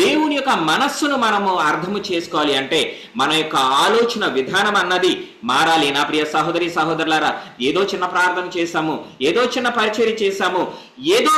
Speaker 6: దేవుని యొక్క మనస్సును మనము అర్థము చేసుకోవాలి అంటే మన యొక్క ఆలోచన విధానం అన్నది మారాలి. నా ప్రియ సహోదరి సహోదరులారా, ఏదో చిన్న ప్రార్థన చేశాము, ఏదో చిన్న పరిచర్య చేశాము, ఏదో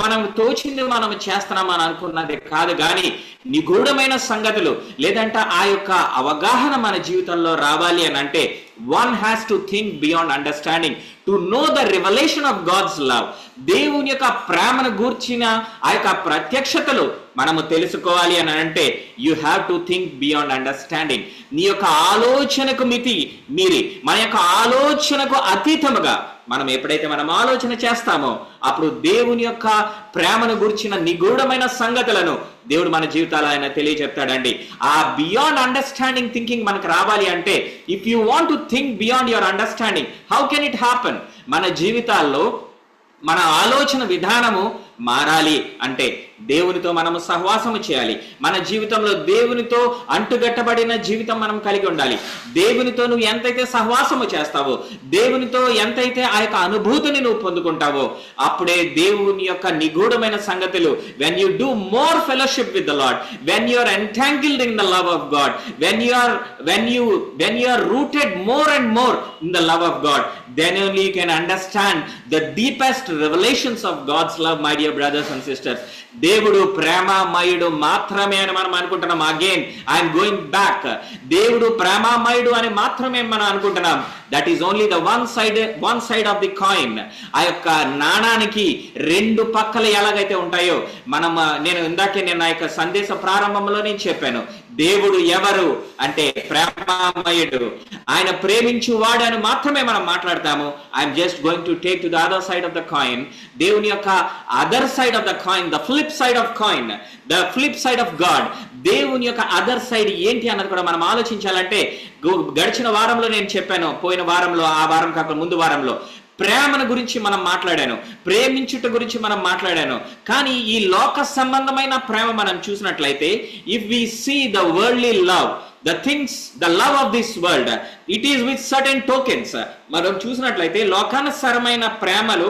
Speaker 6: మనం తోచింది మనం చేస్తున్నాము అని అనుకున్నది కాదు, కానీ నిగూఢమైన సంగతులు లేదంటే ఆ యొక్క అవగాహన మన జీవితంలో రావాలి అని అంటే one has to think beyond understanding, to know the revelation of God's love. దేవుని యొక్క ప్రేమను గూర్చిన ఆ యొక్క ప్రత్యక్షతలు మనము తెలుసుకోవాలి అని అంటే you have to think beyond understanding. నీ యొక్క ఆలోచనకు మీరి మన యొక్క ఆలోచనకు అతీతముగా మనం ఎప్పుడైతే మనం ఆలోచన చేస్తామో అప్పుడు దేవుని యొక్క ప్రేమను గురించిన నిగూఢమైన సంగతులను దేవుడు మన జీవితాల్లో ఆయన తెలియజెప్తాడండి. ఆ బియాండ్ అండర్స్టాండింగ్ థింకింగ్ మనకు రావాలి అంటే, if you want to think beyond your understanding, how can it happen? మన జీవితాల్లో మన ఆలోచన విధానము మారాలి అంటే దేవునితో మనము సహవాసము చేయాలి. మన జీవితంలో దేవునితో అంటుగట్టబడిన జీవితం మనం కలిగి ఉండాలి. దేవునితో నువ్వు ఎంతైతే సహవాసము చేస్తావో, దేవునితో ఎంతైతే ఆ యొక్క అనుభూతిని నువ్వు పొందుకుంటావో, అప్పుడే దేవుని యొక్క నిగూఢమైన సంగతులు, when you do more fellowship with the Lord, when you are entangled in the love of God, when you are rooted more and more in the love of God, then only you can understand the deepest revelations of God's love, my dear brothers and sisters. దేవుడు ప్రేమమయుడు మాత్రమే అని మనం అనుకుంటున్నాం. Again I'm going back. దేవుడు ప్రేమమయుడు అని మాత్రమే మనం అనుకుంటున్నాం. That is only the one side of the coin. ఆ యొక్క నాణానికి రెండు పక్కలు ఎలాగైతే ఉంటాయో, నేను ఇందాకే నా యొక్క సందేశ ప్రారంభంలో నేను చెప్పాను, దేవుడు ఎవరు అంటే ప్రేమమయుడు, ఆయన ప్రేమించువాడు అని మాత్రమే మనం మాట్లాడతాము. I'm just going to take to the other side of the coin. దేవుని యొక్క other side of the coin, the flip side of coin, the flip side of God. దేవుని యొక్క అదర్ సైడ్ ఏంటి అన్నది కూడా మనం ఆలోచించాలంటే, గడిచిన వారంలో నేను చెప్పాను, పోయిన వారంలో, ఆ వారం కాకుండా ముందు వారంలో ప్రేమను గురించి మనం మాట్లాడాను, ప్రేమించుట గురించి మనం మాట్లాడాను. కానీ ఈ లోక సంబంధమైన ప్రేమ మనం చూసినట్లయితే, if we see the worldly love, the things, the love of this world, it is with certain tokens. మనం చూసినట్లయితే లోకానుసారమైన ప్రేమలు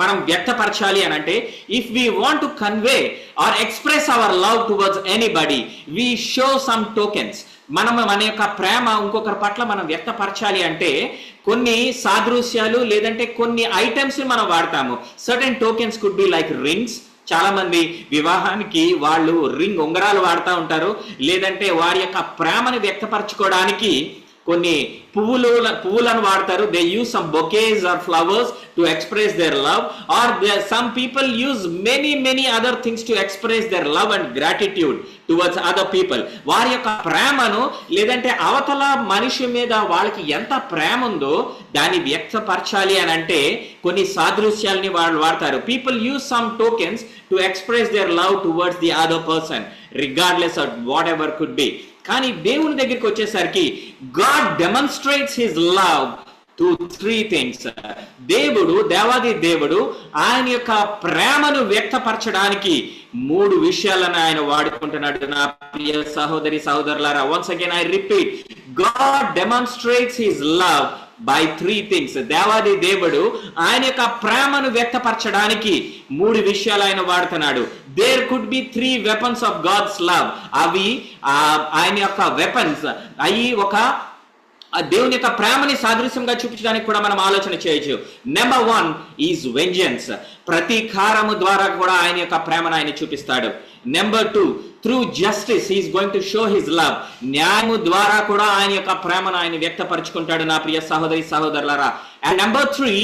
Speaker 6: మనం వ్యక్తపరచాలి అని అంటే, if we want to convey or express our love towards anybody, we show some tokens. మనం మన యొక్క ప్రేమ ఇంకొకరి పట్ల మనం వ్యక్తపరచాలి అంటే కొన్ని సాదృశ్యాలు లేదంటే కొన్ని ఐటమ్స్ మనం వాడతాము. Certain tokens could be like rings. చాలా మంది వివాహానికి వాళ్ళు రింగ్ ఉంగరాలు వాడుతూ ఉంటారు. లేదంటే వారి యొక్క ప్రేమను వ్యక్తపరచుకోవడానికి కొన్ని పువ్వులను వాడతారు. They use some bouquets or flowers to express their love, or some people use many other things to express their love and gratitude towards other people. వారి యొక్క ప్రేమను లేదంటే అవతల మనిషి మీద వాళ్ళకి ఎంత ప్రేమ ఉందో దాన్ని వ్యక్తపరచాలి అని అంటే కొన్ని సాదృశ్యాలని వాళ్ళు వాడతారు. People use some tokens to express their love towards the other person regardless of what ever could be. కానీ దేవుని దగ్గరికి వచ్చేసరికి God demonstrates his love to 3 things. దేవాది దేవుడు ఆయన యొక్క ప్రేమను వ్యక్తపరచడానికి 3 విషయాలను ఆయన వాడుకుంటున్నాడు. నా ప్రియ సహోదరి సహోదరులారా, once again I repeat, God demonstrates his love by 3 things. దేవాది దేవుడు ఆయన యొక్క ప్రేమను వ్యక్తపరచడానికి 3 విషయాలు ఆయన వాడుతున్నాడు. There could be 3 weapons of God's love. అవి ఆయన యొక్క వెపన్స్, అవి ఒక దేవుని యొక్క ప్రేమని సాదృశ్యంగా చూపించడానికి కూడా మనం ఆలోచన చేయొచ్చు. Number 1 is vengeance. ప్రతీకారము ద్వారా కూడా ఆయన యొక్క ప్రేమను ఆయన చూపిస్తాడు. Number 2, through justice he is going to show his love. న్యాయము ద్వారా కూడా ఆయన యొక్క ప్రేమను ఆయన వ్యక్తపరచుకుంటాడు నా ప్రియ సహోదరి సహోదరులారా. And number 3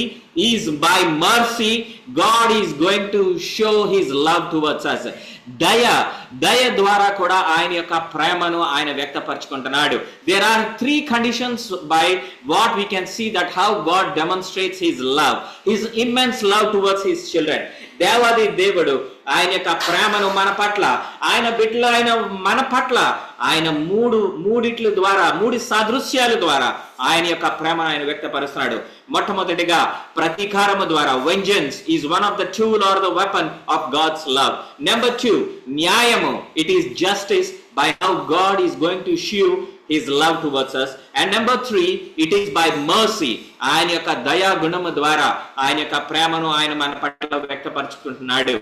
Speaker 6: is by mercy God is going to show his love towards us. దయ ద్వారా కూడా ఆయన యొక్క ప్రేమను ఆయన వ్యక్తపరచుకుంటున్నాడు. There are 3 conditions by what we can see that how God demonstrates his love, his immense love towards his children. దేవాది దేవుడు ఆయన యొక్క ప్రేమను మన పట్ల, ఆయన బిడ్డలు ఆయన మన పట్ల ఆయన మూడిట్ల ద్వారా, 3 సాదృశ్యాల ద్వారా ఆయన యొక్క ప్రేమను ఆయన వ్యక్తపరుస్తున్నాడు. మొట్టమొదటిగా ప్రతీకారము ద్వారా, vengeance is one of the tool or the weapon of God's love. Number 2, న్యాయము, it is justice by how God is going to show his love towards us. And number 3, it is by mercy. ఆయన యొక్క దయా గుణము ద్వారా ఆయన యొక్క ప్రేమను ఆయన మన పట్ల వ్యక్తపరచుకుంటున్నాడు.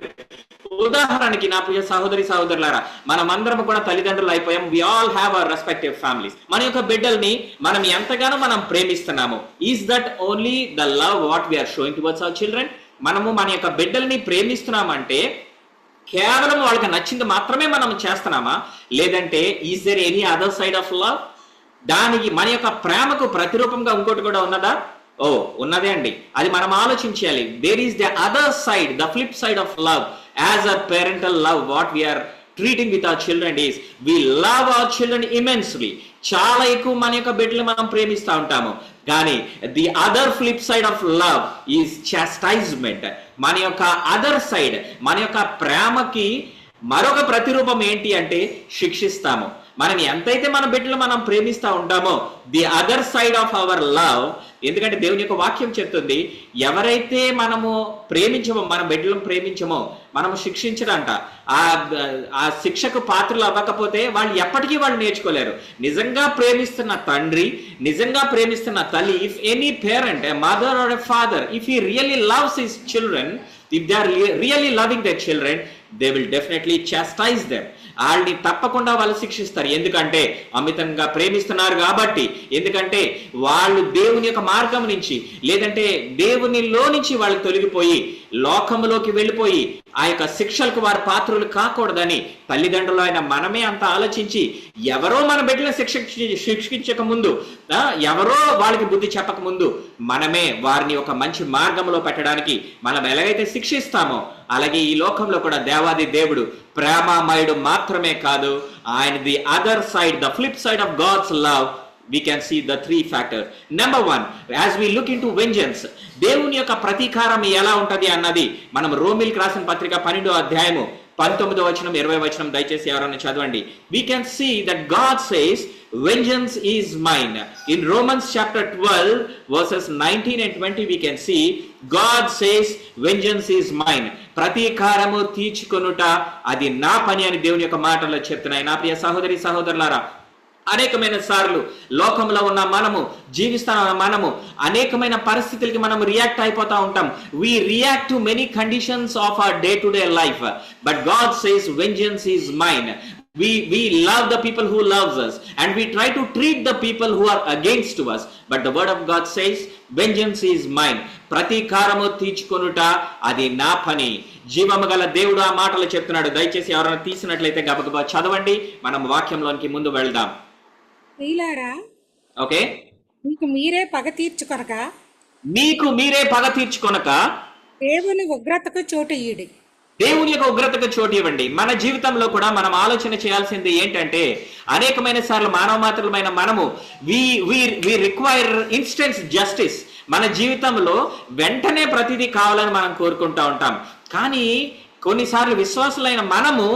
Speaker 6: ఉదాహరణకి నా ప్రియ సహోదరి సహోదరులారా, మనమందరం కూడా తల్లిదండ్రులు అయిపోయాం. We all have our respective families. మన యొక్క బిడ్డల్ని మనం ఎంతగానో మనం ప్రేమిస్తున్నాము. Is that only the love what we are showing towards our children? మనము మన యొక్క బిడ్డల్ని ప్రేమిస్తున్నామంటే కేవలం వాళ్ళకి నచ్చింది మాత్రమే మనం చేస్తున్నామా? లేదంటే is there any other side of love? దానికి మన యొక్క ప్రేమకు ప్రతిరూపంగా ఇంకోటి కూడా ఉన్నదా? ఉన్నదే అండి. అది మనం ఆలోచించాలి. There is the other side, the flip side of love. As a parental love what we are treating with our children is we love our children immensely. చాలా ఎక్కువ మన యొక్క బిడ్డలు మనం ప్రేమిస్తూ ఉంటాము. కానీ the other flip side of love is chastisement. మన యొక్క అదర్ సైడ్, మన యొక్క ప్రేమకి మరొక ప్రతిరూపం ఏంటి అంటే శిక్షిస్తాము. మనం ఎంతైతే మన బిడ్డలు మనం ప్రేమిస్తూ ఉంటామో, the other side of our love ఎందుకంటే దేవుని యొక్క వాక్యం చెప్తుంది, ఎవరైతే మనము ప్రేమించమో, మన బిడ్డలను ప్రేమించమో మనము శిక్షించడంట. ఆ శిక్షకు పాత్రలు అవ్వకపోతే వాళ్ళు ఎప్పటికీ వాళ్ళు నేర్చుకోలేరు. నిజంగా ప్రేమిస్తున్న తండ్రి, నిజంగా ప్రేమిస్తున్న తల్లి, if any parent, A mother are a father, if he really loves his children, if they are really loving their children, they will definitely chastise them. వాళ్ళని తప్పకుండా వాళ్ళు శిక్షిస్తారు. ఎందుకంటే అమితంగా ప్రేమిస్తున్నారు కాబట్టి, ఎందుకంటే వాళ్ళు దేవుని యొక్క మార్గం నుంచి, లేదంటే దేవునిలో నుంచి వాళ్ళు తొలగిపోయి లోకంలోకి వెళ్ళిపోయి ఆ యొక్క శిక్షలకు వారు పాత్రలు కాకూడదని తల్లిదండ్రులు అయిన మనమే అంత ఆలోచించి, ఎవరో మన బిడ్డలను శిక్షించక ముందు, ఎవరో వాళ్ళకి బుద్ధి చెప్పక ముందు మనమే వారిని ఒక మంచి మార్గంలో పెట్టడానికి మనం ఎలాగైతే శిక్షిస్తామో, అలాగే ఈ లోకంలో కూడా దేవాది దేవుడు ప్రేమమయుడు మాత్రమే కాదు, ఆయన the other side, the flip side of God's love, we can see the three factors. Number one, as we look into vengeance, దేవుని యొక్క ప్రతీకారం ఎలా ఉంటది అన్నది మనం రోమిల్కి రాసిన పత్రిక 12వ అధ్యాయము 19వ వచనం 20వ వచనం దయచేసి ఎవరైనా చదవండి. We can see that God says vengeance is mine. In Romans chapter 12 verses 19 and 20 we can see God says vengeance is mine. ప్రతీకారము తీర్చుకొనుట అది నా పని అని దేవుని యొక్క మాటల్లో చెప్తున్నాయి. నా ప్రియ సహోదరి సహోదరులారా, అనేకమైన సార్లు లోకంలో ఉన్న మనము, జీవిస్తున్న మనము అనేకమైన పరిస్థితులకి మనం రియాక్ట్ అయిపోతా ఉంటాం. we react to many conditions of our day to day life, but God says vengeance is mine. We love the people who loves us, and we try to treat the people who are against to us, but the word of God says vengeance is mine. ప్రతీకారము తీర్చుకొనుట అది నా పని. జీవము గల దేవుడు ఆ మాటలు చెప్తున్నాడు. దయచేసి ఎవరైనా తీసినట్లయితే గబగబా చదవండి, మనం వాక్యంలోనికి ముందు వెళ్దాం.
Speaker 7: ప్రియులారా,
Speaker 6: ఓకే,
Speaker 7: మీకు మీరే పగ తీర్చుకొనక,
Speaker 6: మీకు మీరే పగ తీర్చుకొనక
Speaker 7: దేవుని ఉగ్రతకు చోటు ఇయ్యుడి.
Speaker 6: దేవుని యొక్క ఉగ్రతకు చోటు ఇవ్వండి. మన జీవితంలో కూడా మనం ఆలోచన చేయాల్సింది ఏంటంటే, అనేకమైన సార్లు మానవ మాత్రమైన మనము వి రిక్వైర్ ఇన్స్టెంట్ జస్టిస్. మన జీవితంలో వెంటనే ప్రతిదీ కావాలని మనం కోరుకుంటా ఉంటాం. కానీ కొన్నిసార్లు విశ్వాసులైన మనము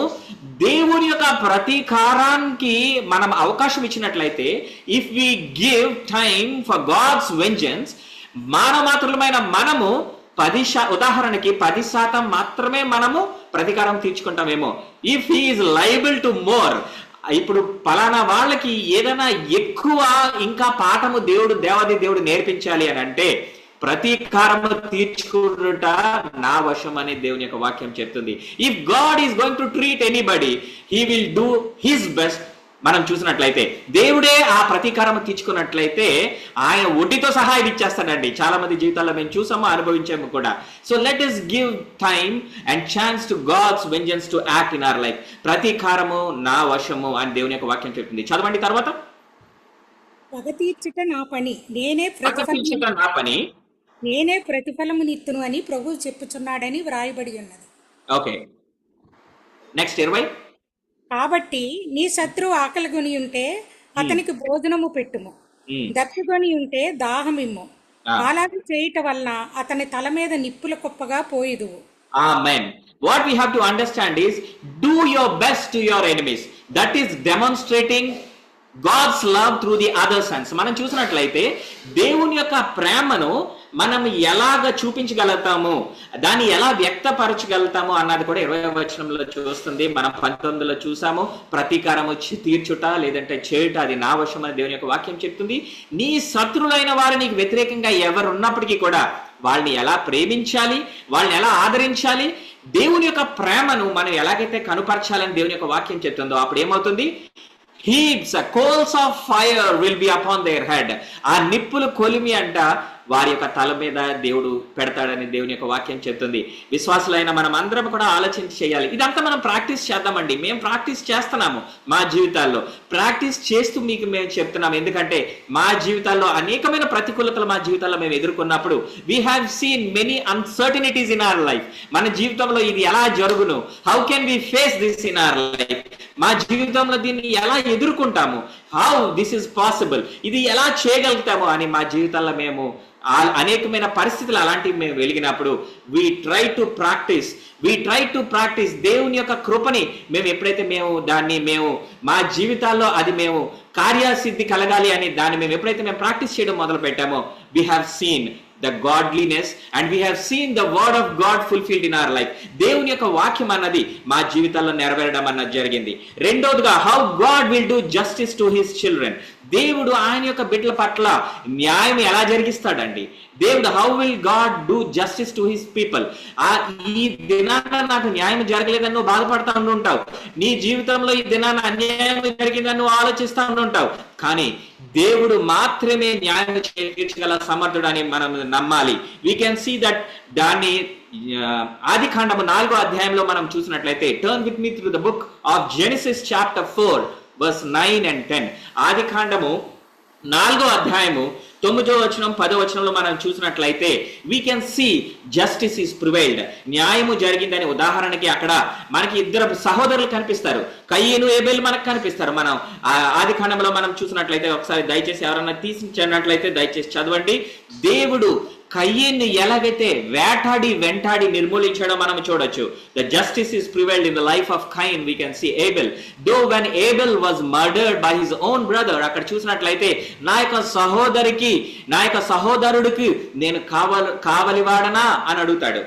Speaker 6: దేవుని యొక్క ప్రతీకారానికి మనం అవకాశం ఇచ్చినట్లయితే, if we give time for God's vengeance, మానవమాత్రులమైన మనము ఉదాహరణకి 10% మాత్రమే మనము ప్రతీకారం తీర్చుకుంటామేమో. If he is liable to more, ఇప్పుడు పలానా వాళ్ళకి ఏదైనా ఎక్కువ ఇంకా పాఠము దేవాది దేవుడు నేర్పించాలి అని అంటే ప్రతీకారము తీర్చుకుంట నా వశం అని దేవుని యొక్క వాక్యం చెప్తుంది. If God is going to treat anybody, he will do his best. మనం చూసినట్లయితే దేవుడే ఆ ప్రతీకారం తీర్చుకున్నట్లయితే ఆయన వడ్డీతో సహా ఇది ఇచ్చేస్తాడండి. చాలా మంది జీవితాల్లో మేము చూసాము, అనుభవించాము కూడా. So let us give time and chance to God's vengeance to act in our life. ప్రతీకారము నా వశము అని దేవుని యొక్క వాక్యం చెప్తుంది. చదవండి తర్వాత.
Speaker 7: పగ తీర్చుట నా పని, నేనే ప్రతిఫలమునిత్తును అని ప్రభువు చెప్పుచున్నాడని వ్రాయబడి ఉన్నది.
Speaker 6: Okay, next 20.
Speaker 7: కాబట్టి నీ శత్రువు ఆకలిగొని ఉంటే అతనికి భోజనము పెట్టుము, దప్పిగొని ఉంటే దాహమిమ్ము. అలాగే చేయట వలన అతని తల మీద నిప్పుల కుప్పగా పోయిదువు.
Speaker 6: Amen. What we have to understand is, do your best to your enemies. That is demonstrating God's love through the other sons. మనం చూసినట్లయితే దేవుని యొక్క ప్రేమను మనం ఎలాగ చూపించగలుగుతాము, దాన్ని ఎలా వ్యక్తపరచగలుగుతాము అన్నది కూడా 20వ వచనంలో చూస్తుంది. మనం 19లో చూసాము, ప్రతీకారము తీర్చుట లేదంటే చేయుట అది నా వశం అని దేవుని యొక్క వాక్యం చెప్తుంది. నీ శత్రులైన వారు నీకు వ్యతిరేకంగా ఎవరు ఉన్నప్పటికీ కూడా వాళ్ళని ఎలా ప్రేమించాలి, వాళ్ళని ఎలా ఆదరించాలి, దేవుని యొక్క ప్రేమను మనం ఎలాగైతే కనుపరచాలని దేవుని యొక్క వాక్యం చెప్తుందో అప్పుడు ఏమవుతుంది? Heaps, coals of fire will be upon their head. ఆ నిప్పులు కొలిమి అంట వారి యొక్క తల మీద దేవుడు పెడతాడని దేవుని యొక్క వాక్యం చెప్తుంది. విశ్వాసులైన మనం అందరం కూడా ఆలోచించి చేయాలి. ఇదంతా మనం ప్రాక్టీస్ చేద్దామండి. మేము ప్రాక్టీస్ చేస్తున్నాము మా జీవితాల్లో. ప్రాక్టీస్ చేస్తూ మీకు మేము చెప్తున్నాము. ఎందుకంటే మా జీవితాల్లో అనేకమైన ప్రతికూలతలు మా జీవితాల్లో మేము ఎదుర్కొన్నప్పుడు we have seen many uncertainties in our life. మన జీవితంలో ఇది ఎలా జరుగును, how can we face this in our life, మా జీవితంలో దీన్ని ఎలా ఎదుర్కొంటాము, హౌ దిస్ ఇస్ పాసిబుల్, ఇది ఎలా చేయగలుగుతాము అని మా జీవితాల్లో మేము అనేకమైన పరిస్థితులు అలాంటివి మేము వెలిగినప్పుడు వీ ట్రై టు ప్రాక్టీస్ దేవుని యొక్క కృపని మేము ఎప్పుడైతే మేము మా జీవితాల్లో అది మేము కార్యసిద్ధి కలగాలి అని దాన్ని మేము ఎప్పుడైతే మేము ప్రాక్టీస్ చేయడం మొదలు పెట్టామో we have seen the godliness and we have seen the word of God fulfilled in our life. దేవుని యొక్క వాక్యం అన్నది మా జీవితాల్లో నెరవేరడం అన్నది జరిగింది. రెండోదిగా how God will do justice to his children. దేవుడు ఆయన యొక్క బిడ్డల పట్ల న్యాయం ఎలా జరిగిస్తాడండి? దేవుడు how will God do justice to his people. ఈ దినాన నాకు న్యాయం జరగలేదని నువ్వు బాధపడతా ఉంటుంటావు, నీ జీవితంలో ఈ దినాన అన్యాయం జరిగిందని నువ్వు ఆలోచిస్తా ఉంటుంటావు, కానీ దేవుడు మాత్రమే న్యాయం చేయించగల సమర్థుడు అని మనం నమ్మాలి. వీ కెన్ సీ దట్ దాన్ని ఆది కాండము 4వ అధ్యాయంలో మనం చూసినట్లయితే, turn with me through the book of Genesis chapter 4 verse 9 and 10. ఆది కాండము 4వ అధ్యాయము 9వ వచనం 10వ వచనంలో మనం చూసినట్లయితే we can see justice is prevailed. న్యాయము జరిగిందని ఉదాహరణకి అక్కడ మనకి ఇద్దరు సహోదరులు కనిపిస్తారు, కయ్యను ఏబేలు మనకు కనిపిస్తారు. మనం ఆది కాండంలో మనం చూసినట్లయితే ఒకసారి దయచేసి ఎవరన్నా తీసినట్లయితే దయచేసి చదవండి. దేవుడు కయ్యన్ని ఎలాగైతే వెంటాడి నిర్మూలించడం మనం చూడొచ్చు. The justice is prevailed in the life of Cain. We can see Abel, though when Abel was murdered by his own brother, అక్కడ చూసినట్లయితే నా యొక్క సహోదరుడికి నేను కావలివాడనా అని అడుగుతాడు.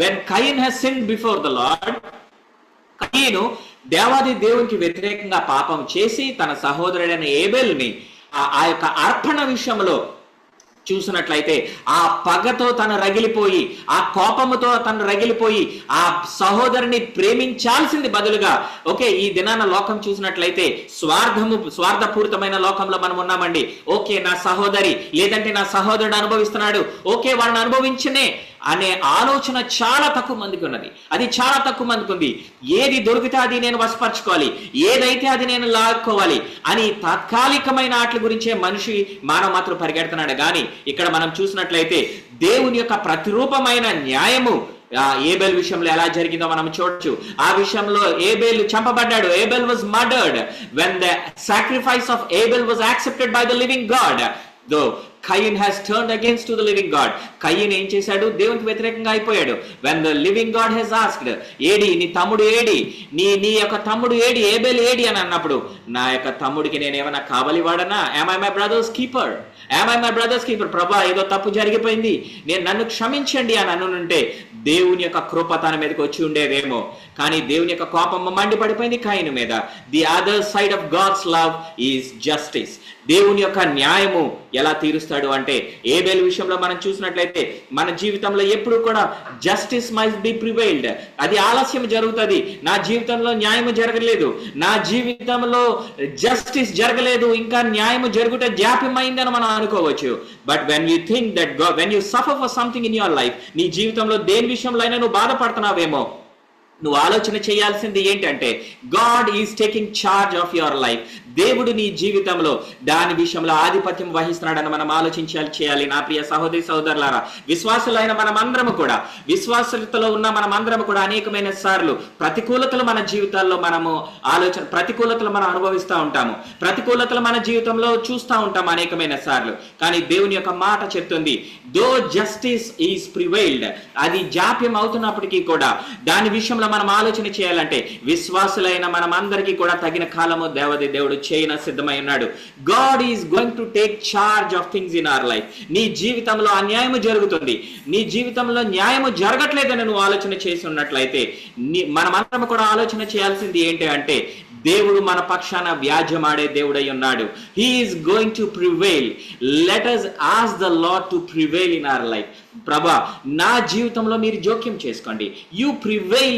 Speaker 6: When Cain has sinned before the Lord, కయ్యను దేవాది దేవునికి వ్యతిరేకంగా పాపం చేసి తన సహోదరుడైన ఏబెల్ని ఆ యొక్క అర్పణ విషయంలో చూసినట్లయితే ఆ పగతో తను రగిలిపోయి, ఆ కోపముతో తను రగిలిపోయి ఆ సహోదరుని ప్రేమించాల్సింది బదులుగా, ఓకే ఈ దినాన లోకం చూసినట్లయితే స్వార్థపూరితమైన లోకంలో మనం ఉన్నామండి. ఓకే నా సహోదరి లేదంటే నా సహోదరుడు అనుభవిస్తున్నాడు, ఓకే వాళ్ళని అనుభవించనే అనే ఆలోచన చాలా తక్కువ మందికి ఉన్నది. అది చాలా తక్కువ మందికి ఉంది. ఏది దొరికితే అది నేను వశపరచుకోవాలి, ఏదైతే అది నేను లాక్కోవాలి అని తాత్కాలికమైన ఆటల గురించే మానవ మాత్రం పరిగెడుతున్నాడు. కానీ ఇక్కడ మనం చూసినట్లయితే దేవుని యొక్క ప్రతిరూపమైన న్యాయము ఏబెల్ విషయంలో ఎలా జరిగిందో మనం చూడొచ్చు. ఆ విషయంలో ఏబెల్ చంపబడ్డాడు. Abel was murdered when the sacrifice of Abel was accepted by the living God. Though Cain has turned against to the living God. Cain ఏం చేశాడు? దేవునికి వ్యతిరేకంగా అయిపోయాడు. When the living God has asked, AD నీ తమ్ముడు AD, నీ యొక్క తమ్ముడు ఏడి, ఏబెల్ ఏడి అని అన్నప్పుడు, నా యొక్క తమ్ముడికి నేను ఏమైనా కావలివాడనా? Am I my brother's keeper? Am I my brother's keeper? ప్రభా ఏదో తప్పు జరిగిపోయింది, నన్ను క్షమించండి అని అనుంటే దేవుని యొక్క కృప తన మీదకి వచ్చి ఉండేదేమో. కానీ దేవుని యొక్క కోపం మండిపడిపోయింది కయీను మీద. The other side of God's love is justice. దేవుని యొక్క న్యాయము ఎలా తీరుస్తాడు అంటే, ఏబేలు విషయంలో మనం చూసినట్లయితే మన జీవితంలో ఎప్పుడు కూడా జస్టిస్ మైస్ట్ బి ప్రివైల్డ్. అది ఆలస్యం జరుగుతుంది. నా జీవితంలో న్యాయము జరగలేదు, నా జీవితంలో జస్టిస్ జరగలేదు, ఇంకా న్యాయము జరుగుట జాప్యమైందని మనం అనుకోవచ్చు. But when you think that God, when you suffer for something in your life, నీ జీవితంలో దేని విషయంలో అయినా నువ్వు బాధపడుతున్నావేమో, నువ్వు ఆలోచన చేయాల్సింది ఏంటంటే, God is taking charge of your life. దేవుడు నీ జీవితంలో దాని విషయంలో ఆధిపత్యం వహిస్తున్నాడని మనం చేయాలి. నా ప్రియ సహోదరి సహోదరులారా, విశ్వాసులైన మనమందరము కూడా, విశ్వాసతలో ఉన్న మనమందరము కూడా అనేకమైన సార్లు ప్రతికూలతలు మన జీవితాల్లో ప్రతికూలతలు మనం అనుభవిస్తూ ఉంటాము, ప్రతికూలతలు మన జీవితంలో చూస్తూ ఉంటాము అనేకమైన సార్లు. కానీ దేవుని యొక్క మాట చెప్తుంది, దో జస్టిస్ ఈజ్ ప్రివైల్డ్, అది జాప్యం అవుతున్నప్పటికీ కూడా దాని విషయంలో మనం ఆలోచన చేయాలంటే, విశ్వాసులైన మనమందరికీ కూడా తగిన కాలము దేవుడు చేయన సిద్ధమై ఉన్నాడు. God is going to take charge of things in our life. నీ జీవితంలో అన్యాయము జరుగుతుంది, నీ జీవితంలో న్యాయము జరగట్లేదని నువ్వు ఆలోచన చేసి ఉన్నట్లయితే, మనమందరం కూడా ఆలోచన చేయాల్సింది ఏంటి అంటే, దేవుడు మన పక్షాన వ్యాజ్యమాడే దేవుడై ఉన్నాడు. He is going to prevail. Let us ask the Lord to prevail in our life. ప్రభా, నా జీవితంలో మీరు జోక్యం చేసుకోండి. You prevail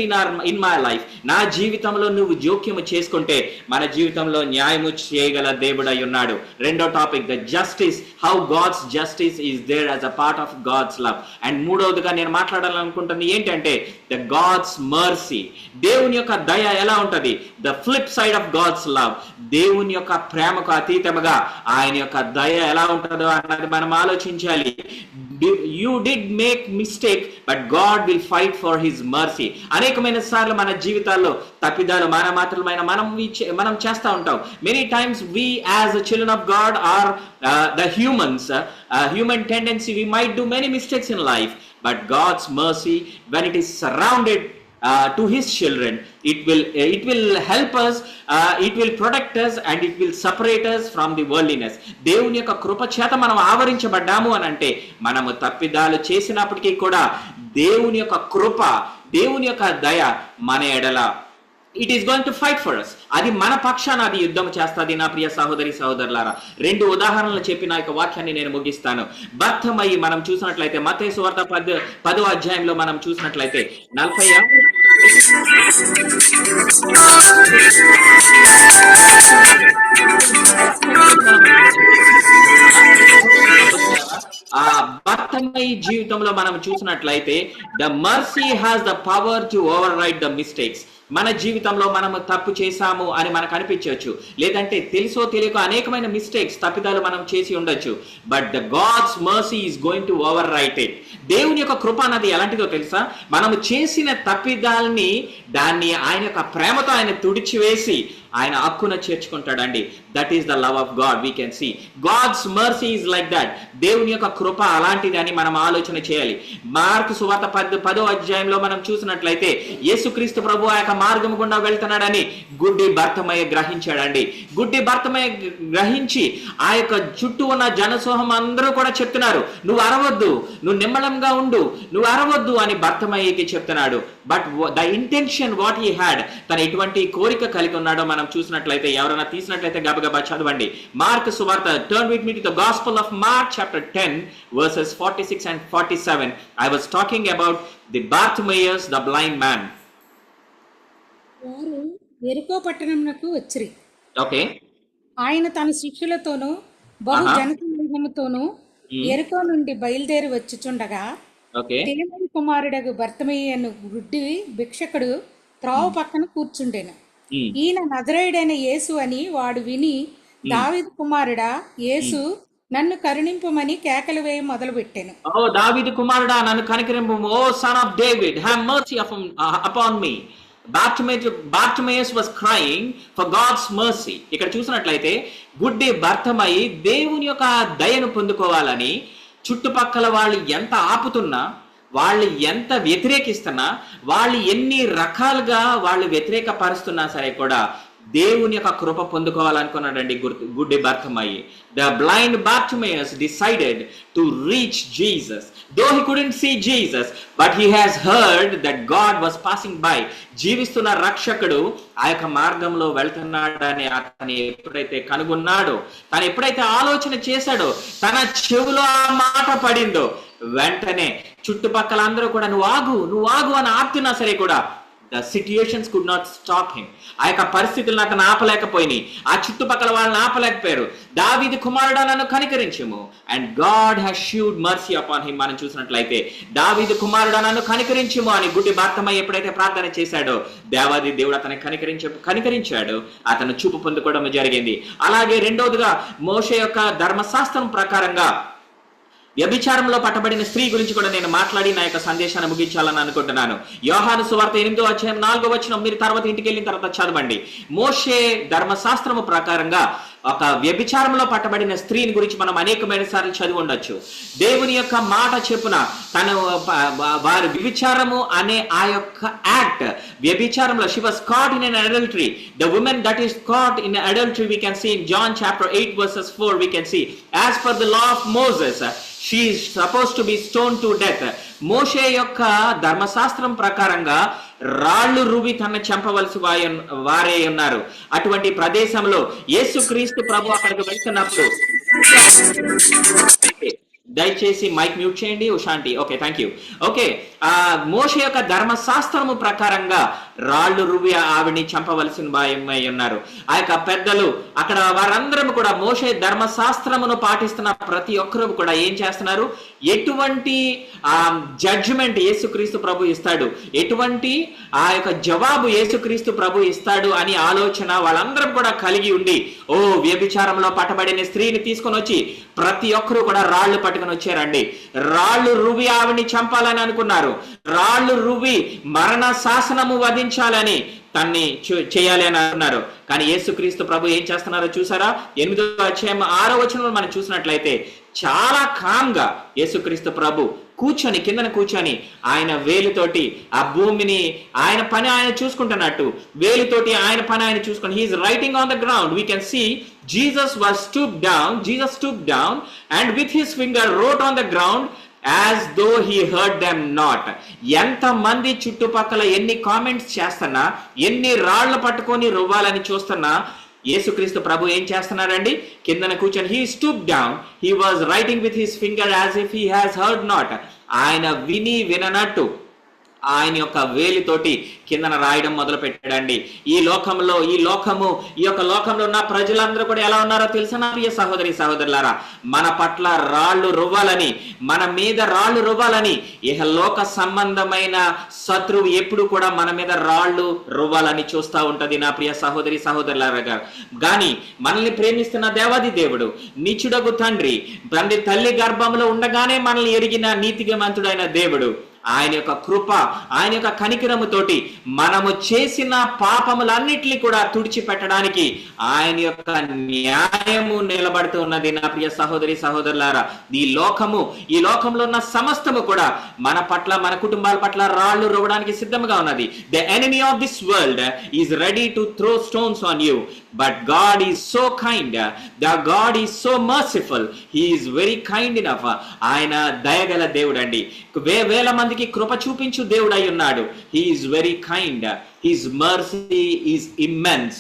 Speaker 6: in my life. నా జీవితంలో నువ్వు జోక్యం చేసుకుంటే మన జీవితంలో న్యాయము చేయగల దేవుడై ఉన్నాడు. రెండో topic, the justice, how God's justice is there as a part of God's love. And మూడవదిగా నేను మాట్లాడాలనుకుంటుంది ఏంటంటే, ద గాడ్స్ మర్సీ. దేవుని యొక్క దయ ఎలా ఉంటది? The flip side of God's love. దేవుని యొక్క ప్రేమకు అతీతముగా ఆయన యొక్క దయ ఎలా ఉంటుందో అన్నది మనం ఆలోచించాలి. you did make mistake, but God will fight for his mercy. అనేకమైన సార్లు మన జీవితాల్లో తప్పిదాలు మనం చేస్తూ ఉంటాం. Many times we as the children of God are the humans, human tendency, we might do many mistakes in life, but God's mercy, when it is surrounded to his children, it will help us, it will protect us, and it will separate us from the worldliness. దేవుని యొక్క కృప చేత మనం ఆవరించబడ్డాము అని అంటే, మనము తప్పిదాలు చేసినప్పటికీ కూడా దేవుని యొక్క కృప, దేవుని యొక్క దయ మన ఎడల it is going to fight for us. అది మన పక్షాన అది యుద్ధం చేస్తుంది. నా ప్రియ సహోదరి సహోదరులారా, 2 ఉదాహరణలు చెప్పి నా యొక్క వాక్యాన్ని నేను ముగిస్తాను. బర్తమయి మనం చూసినట్లయితే మత్తయి సువార్త 10వ అధ్యాయంలో మనం చూసినట్లయితే 46 ఆ బర్తమయి జీవితంలో మనం చూసినట్లయితే the mercy has the power to over right the mistakes. మన జీవితంలో మనము తప్పు చేశాము అని మనకు అనిపించవచ్చు, లేదంటే తెలుసో తెలియక అనేకమైన మిస్టేక్స్ తప్పిదాలు మనం చేసి ఉండొచ్చు. But the God's mercy is going to overwrite it. దేవుని యొక్క కృప అన్నది ఎలాంటిదో తెలుసా? మనము చేసిన తప్పిదాల్ని దాన్ని ఆయన యొక్క ప్రేమతో ఆయన తుడిచివేసి ఆయన హక్కున చేర్చుకుంటాడండి. That is the love of God. We can see God's mercy is like that. దేవుని యొక్క కృప అలాంటిది అని మనం ఆలోచన చేయాలి. మార్కు సువార్త 10వ అధ్యాయంలో మనం చూసినట్లయితే యేసుక్రీస్తు ప్రభు ఆ యొక్క మార్గం గుండా వెళ్తున్నాడని గుడ్డి బర్తమయ్య గ్రహించాడండి. గుడ్డి బర్తమయ్య గ్రహించి ఆ యొక్క చుట్టూ ఉన్న జనసమూహం అందరూ కూడా చెప్తున్నారు, నువ్వు అరవద్దు, నువ్వు నిమ్మలంగా ఉండు, నువ్వు అరవద్దు అని బర్తమయ్యకి చెప్తున్నాడు. But the intention what he had, తన ఎటువంటి కోరిక కలిగి ఉన్నాడో మనం చూసినట్లయితే, ఎవరైనా తీసినట్లయితే గబగబా చదవండి. మార్క్ సువార్త, turn with me to the gospel of mark chapter 10 verses 46 and 47. I was talking about the Bartimaeus, the blind man.
Speaker 7: వారు యెరికో పట్టణమునకు వచ్చిరి.
Speaker 6: Okay.
Speaker 7: ఆయన తన శిష్యులతోనూ బహు జనసమూహముతోనూ యెరికో నుండి బయలుదేరి వచ్చుచుండగా,
Speaker 6: Okay.
Speaker 7: తిమోతి కుమారుడగు బర్తమయి అను గుడ్డి భిక్షకుడు త్రోవ పక్కన కూర్చుండెను. ఈయన నజరేయుడైన యేసు అని వాడు విని, దావీదు కుమారుడా యేసు, నన్ను కరుణింపమని కేకలు వేయ మొదలుపెట్టాను.
Speaker 6: ఓ దావీదు కుమారుడా, నన్ను కనికరింపుము. O son of David, have mercy upon me. Bartimaeus was crying for God's mercy. ఇక్కడ చూసినట్లయితే గుడ్డి బర్తమయి దేవుని యొక్క దయను పొందుకోవాలని చుట్టుపక్కల వాళ్ళు ఎంత ఆపుతున్నా, వాళ్ళు ఎంత వ్యతిరేకిస్తున్నా, వాళ్ళు ఎన్ని రకాలుగా వాళ్ళు వ్యతిరేకపరుస్తున్నా సరే కూడా దేవుని యొక్క కృప పొందుకోవాలనుకున్నాడండి గుడ్డి బర్తమయి. The blind Bartimaeus decided to reach Jesus. Though he couldn't see Jesus, but he has heard that God was passing by. జీవిస్తున్న రక్షకుడు ఆ యొక్క మార్గంలో వెళ్తున్నాడని అతను ఎప్పుడైతే కనుగొన్నాడో, తను ఎప్పుడైతే ఆలోచన చేశాడో, తన చెవులో ఆ మాట పడిందో, వెంటనే చుట్టుపక్కల అందరూ కూడా నువ్వు ఆగు అని ఆపుతున్నా సరే కూడా the situations could not stop him. ఆ యొక్క పరిస్థితులను అతను ఆపలేకపోయినాయి, ఆ చుట్టుపక్కల వాళ్ళని ఆపలేకపోయారు. దావీదు కుమారుడా, నన్ను కనికరించుము. And God has showed mercy upon him. మనం చూసినట్లయితే దావీదు కుమారుడా, నన్ను కనికరించుము అని గుడ్డి బర్తమయి ఎప్పుడైతే ప్రార్థన చేశాడో, దేవాది దేవుడు అతన్ని కనికరించాడు. అతను చూపు పొందుకోవడం జరిగింది. అలాగే రెండోదిగా మోషే యొక్క ధర్మశాస్త్రం ప్రకారంగా వ్యభిచారంలో పట్టబడిన స్త్రీ గురించి కూడా నేను మాట్లాడి నా యొక్క సందేశాన్ని ముగించాలని అనుకుంటున్నాను. యోహాను సువార్త 8వ అధ్యాయం 4వ వచనం మీరు తర్వాత ఇంటికి వెళ్ళిన తర్వాత చదవండి. మోషే ధర్మశాస్త్రము ప్రకారంగా ఒక వ్యభిచారంలో పట్టబడిన స్త్రీని గురించి మనం అనేకమైన సార్లు చదివి ఉండొచ్చు. దేవుని యొక్క మాట చెప్పున తను వారి వ్యభిచారము అనే ఆ యొక్క act, వ్యభిచారంలో she was caught in an adultery. The woman that is caught in adultery, we can see in John chapter 8 verses 4, we can see as per the law of Moses, she is supposed to be stoned to death. మోషే యొక్క ధర్మశాస్త్రం ప్రకారంగా రాళ్ళు రువి తన చంపవలసి వారే ఉన్నారు. అటువంటి ప్రదేశంలో యేసుక్రీస్తు ప్రభు అక్కడికి వెళ్తున్నప్పుడు, దయచేసి మైక్ మ్యూట్ చేయండి ఉషాంటి. Okay, thank you. ఓకే, మోషే యొక్క ధర్మశాస్త్రము ప్రకారంగా రాళ్ళు రువి ఆవిడ్ని చంపవలసిన వారై ఉన్నారు. ఆ యొక్క పెద్దలు అక్కడ వారందరం కూడా మోషే ధర్మశాస్త్రమును పాటిస్తున్న ప్రతి ఒక్కరూ కూడా ఏం చేస్తున్నారు, ఎటువంటి జడ్జిమెంట్ యేసుక్రీస్తు ప్రభు ఇస్తాడు, ఎటువంటి ఆ యొక్క జవాబు యేసుక్రీస్తు ప్రభు ఇస్తాడు అని ఆలోచన వాళ్ళందరం కూడా కలిగి ఉండి, వ్యభిచారంలో పట్టబడిన స్త్రీని తీసుకొని వచ్చి ప్రతి ఒక్కరూ కూడా రాళ్లు పట్టుకుని పట్టుకొని వచ్చారండి. రాళ్ళు రువి ఆవిని చంపాలని అనుకున్నారు. రాళ్ళు రువి మరణ శాసనము వధించాలని తన్ని చేయాలి అని అన్నారు. కానీ యేసుక్రీస్తు ప్రభు ఏం చేస్తున్నారో చూసారా? 8వ అధ్యాయం 6వ వచనంలో మనం చూసినట్లయితే చాలా కామ్గా యేసుక్రీస్తు ప్రభు కూర్చొని కిందన కూర్చొని ఆయన వేలితోటి ఆ భూమిని ఆయన పని ఆయన చూసుకుంటున్నట్టు వేలితోటి ఆయన పని ఆయన చూసుకొని he is writing on the ground. We can see Jesus was stoop down and with his finger wrote on the ground as though he heard them not. ఎంత మంది చుట్టుపక్కల ఎన్ని కామెంట్స్ చేస్తున్నా, ఎన్ని రాళ్లు పట్టుకొని రువ్వాలని చూస్తున్నా, యేసుక్రీస్తు ప్రభు ఏం చేస్తున్నారండి? కిందన కూర్చొని he stooped down, he was writing with his finger as if he has heard not. ఆయన విననట్టు ఆయన యొక్క వేలితోటి కిందన రాయడం మొదలు పెట్టాడండి. ఈ యొక్క లోకంలో ఉన్న ప్రజలందరూ కూడా ఎలా ఉన్నారో తెలుసా నా ప్రియ సహోదరి సహోదరులారా? మన పట్ల రాళ్ళు రువ్వాలని, మన మీద రాళ్ళు రువ్వాలని లోక సంబంధమైన శత్రువు ఎప్పుడు కూడా మన మీద రాళ్ళు రువ్వాలని చూస్తూ ఉంటది నా ప్రియ సహోదరి సహోదరులారా. కానీ మనల్ని ప్రేమిస్తున్న దేవాది దేవుడు, నిచుడగు తండ్రి తల్లి గర్భంలో ఉండగానే మనల్ని ఎరిగిన నీతిమంతుడైన దేవుడు, ఆయన యొక్క కృప, ఆయన యొక్క కనికరముతోటి మనము చేసిన పాపములన్నిటినీ కూడా తుడిచిపెట్టడానికి ఆయన యొక్క న్యాయము నిలబడుతూ ఉన్నది నా ప్రియ సహోదరి సహోదరులారా. ఈ లోకంలో ఉన్న సమస్తము కూడా మన పట్ల, మన కుటుంబాల పట్ల రాళ్లు రువ్వడానికి సిద్ధంగా ఉన్నది. The enemy of this world is ready to throw stones on you, but God is so kind, the God is so merciful, he is very kind enough. ఆయన దయగల దేవుడు అండి. వేల మందికి కృప చూపించు దేవుడు అయి ఉన్నాడు. He is very kind. His mercy is immense.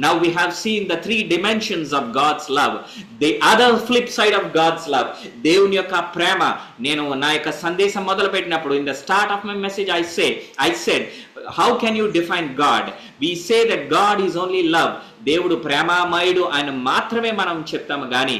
Speaker 6: Now we have seen the 3 dimensions of God's love. The other flip side of God's love. దేవుని యొక్క ప్రేమ. నేను నా యొక్క సందేశం మొదలు పెట్టినప్పుడు in the start of my message I said how can you define God? We say that God is only love. దేవుడు ప్రేమమయుడు ఆయన మాత్రమే మనం చెప్తాము. కానీ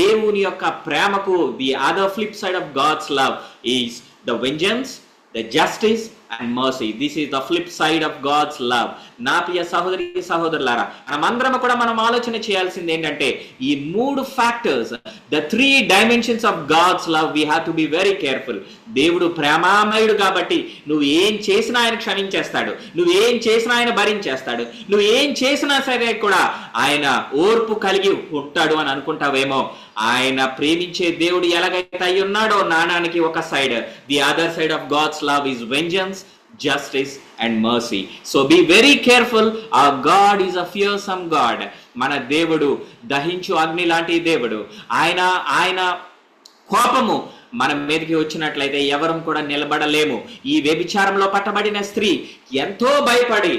Speaker 6: దేవుని యొక్క ప్రేమకు the other flip side of God's love is the vengeance, the justice and mercy. This is the flip side of God's love. నా ప్రియ సహోదరి సహోదరులారా, మనమందరం కూడా మనం ఆలోచన చేయాల్సింది ఏంటంటే ఈ 3 factors, the 3 dimensions of God's love, we have to be very careful. దేవుడు ప్రేమామయుడు కాబట్టి నువ్వు ఏం చేసినా ఆయన క్షమించేస్తాడు, నువ్వు ఏం చేసినా ఆయన భరించేస్తాడు, నువ్వు ఏం చేసినా సరే కూడా ఆయన ఓర్పు కలిగి ఉంటాడు అని అనుకుంటావేమో. ఆయన ప్రేమించే దేవుడు ఎలాగైతే అయి ఉన్నాడో నాణానికి ఒక side, the other side of God's love is vengeance, justice and mercy. So be very careful. Our God is a fearsome God. మన దేవుడు దహించు అగ్ని లాంటి దేవుడు. ఆయన కోపము మన మీదకి వచ్చినట్లయితే ఎవరం కూడా నిలబడలేము. ఈ వ్యభిచారంలో పట్టబడిన స్త్రీ ఎంతో భయపడి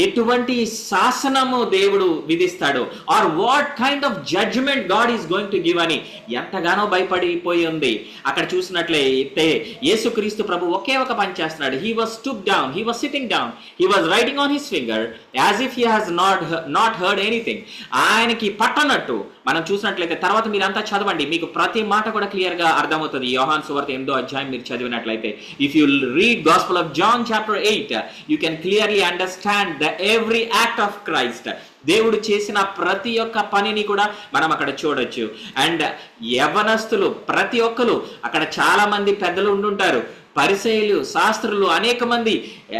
Speaker 6: ఎటువంటి శాసనము దేవుడు విధిస్తాడు, or what kind of judgement God is going to give అని ఎంతగానో భయపడిపోయి ఉంది. అక్కడ చూసినట్లయితే యేసుక్రీస్తు ప్రభు ఒకే ఒక పని చేస్తున్నాడు. He was stoop down, he was sitting down, he was writing on his finger as if he has not heard anything. ఆయనకి పట్టనట్టు మనం చూసినట్లయితే తర్వాత మీరంతా చదవండి, మీకు ప్రతి మాట కూడా క్లియర్ గా అర్థమవుతుంది. యోహాను సువార్త 8వ అధ్యాయం మీరు చదివినట్లయితే, if you read gospel of John chapter 8 you can clearly understand the every act of Christ. దేవుడు చేసిన ప్రతి ఒక్క పనిని కూడా మనం అక్కడ చూడొచ్చు. అండ్ యవనస్తులు ప్రతి ఒక్కరు అక్కడ చాలా మంది పెద్దలు ఉండుంటారు, పరిసయ్యులు, శాస్త్రులు, అనేక మంది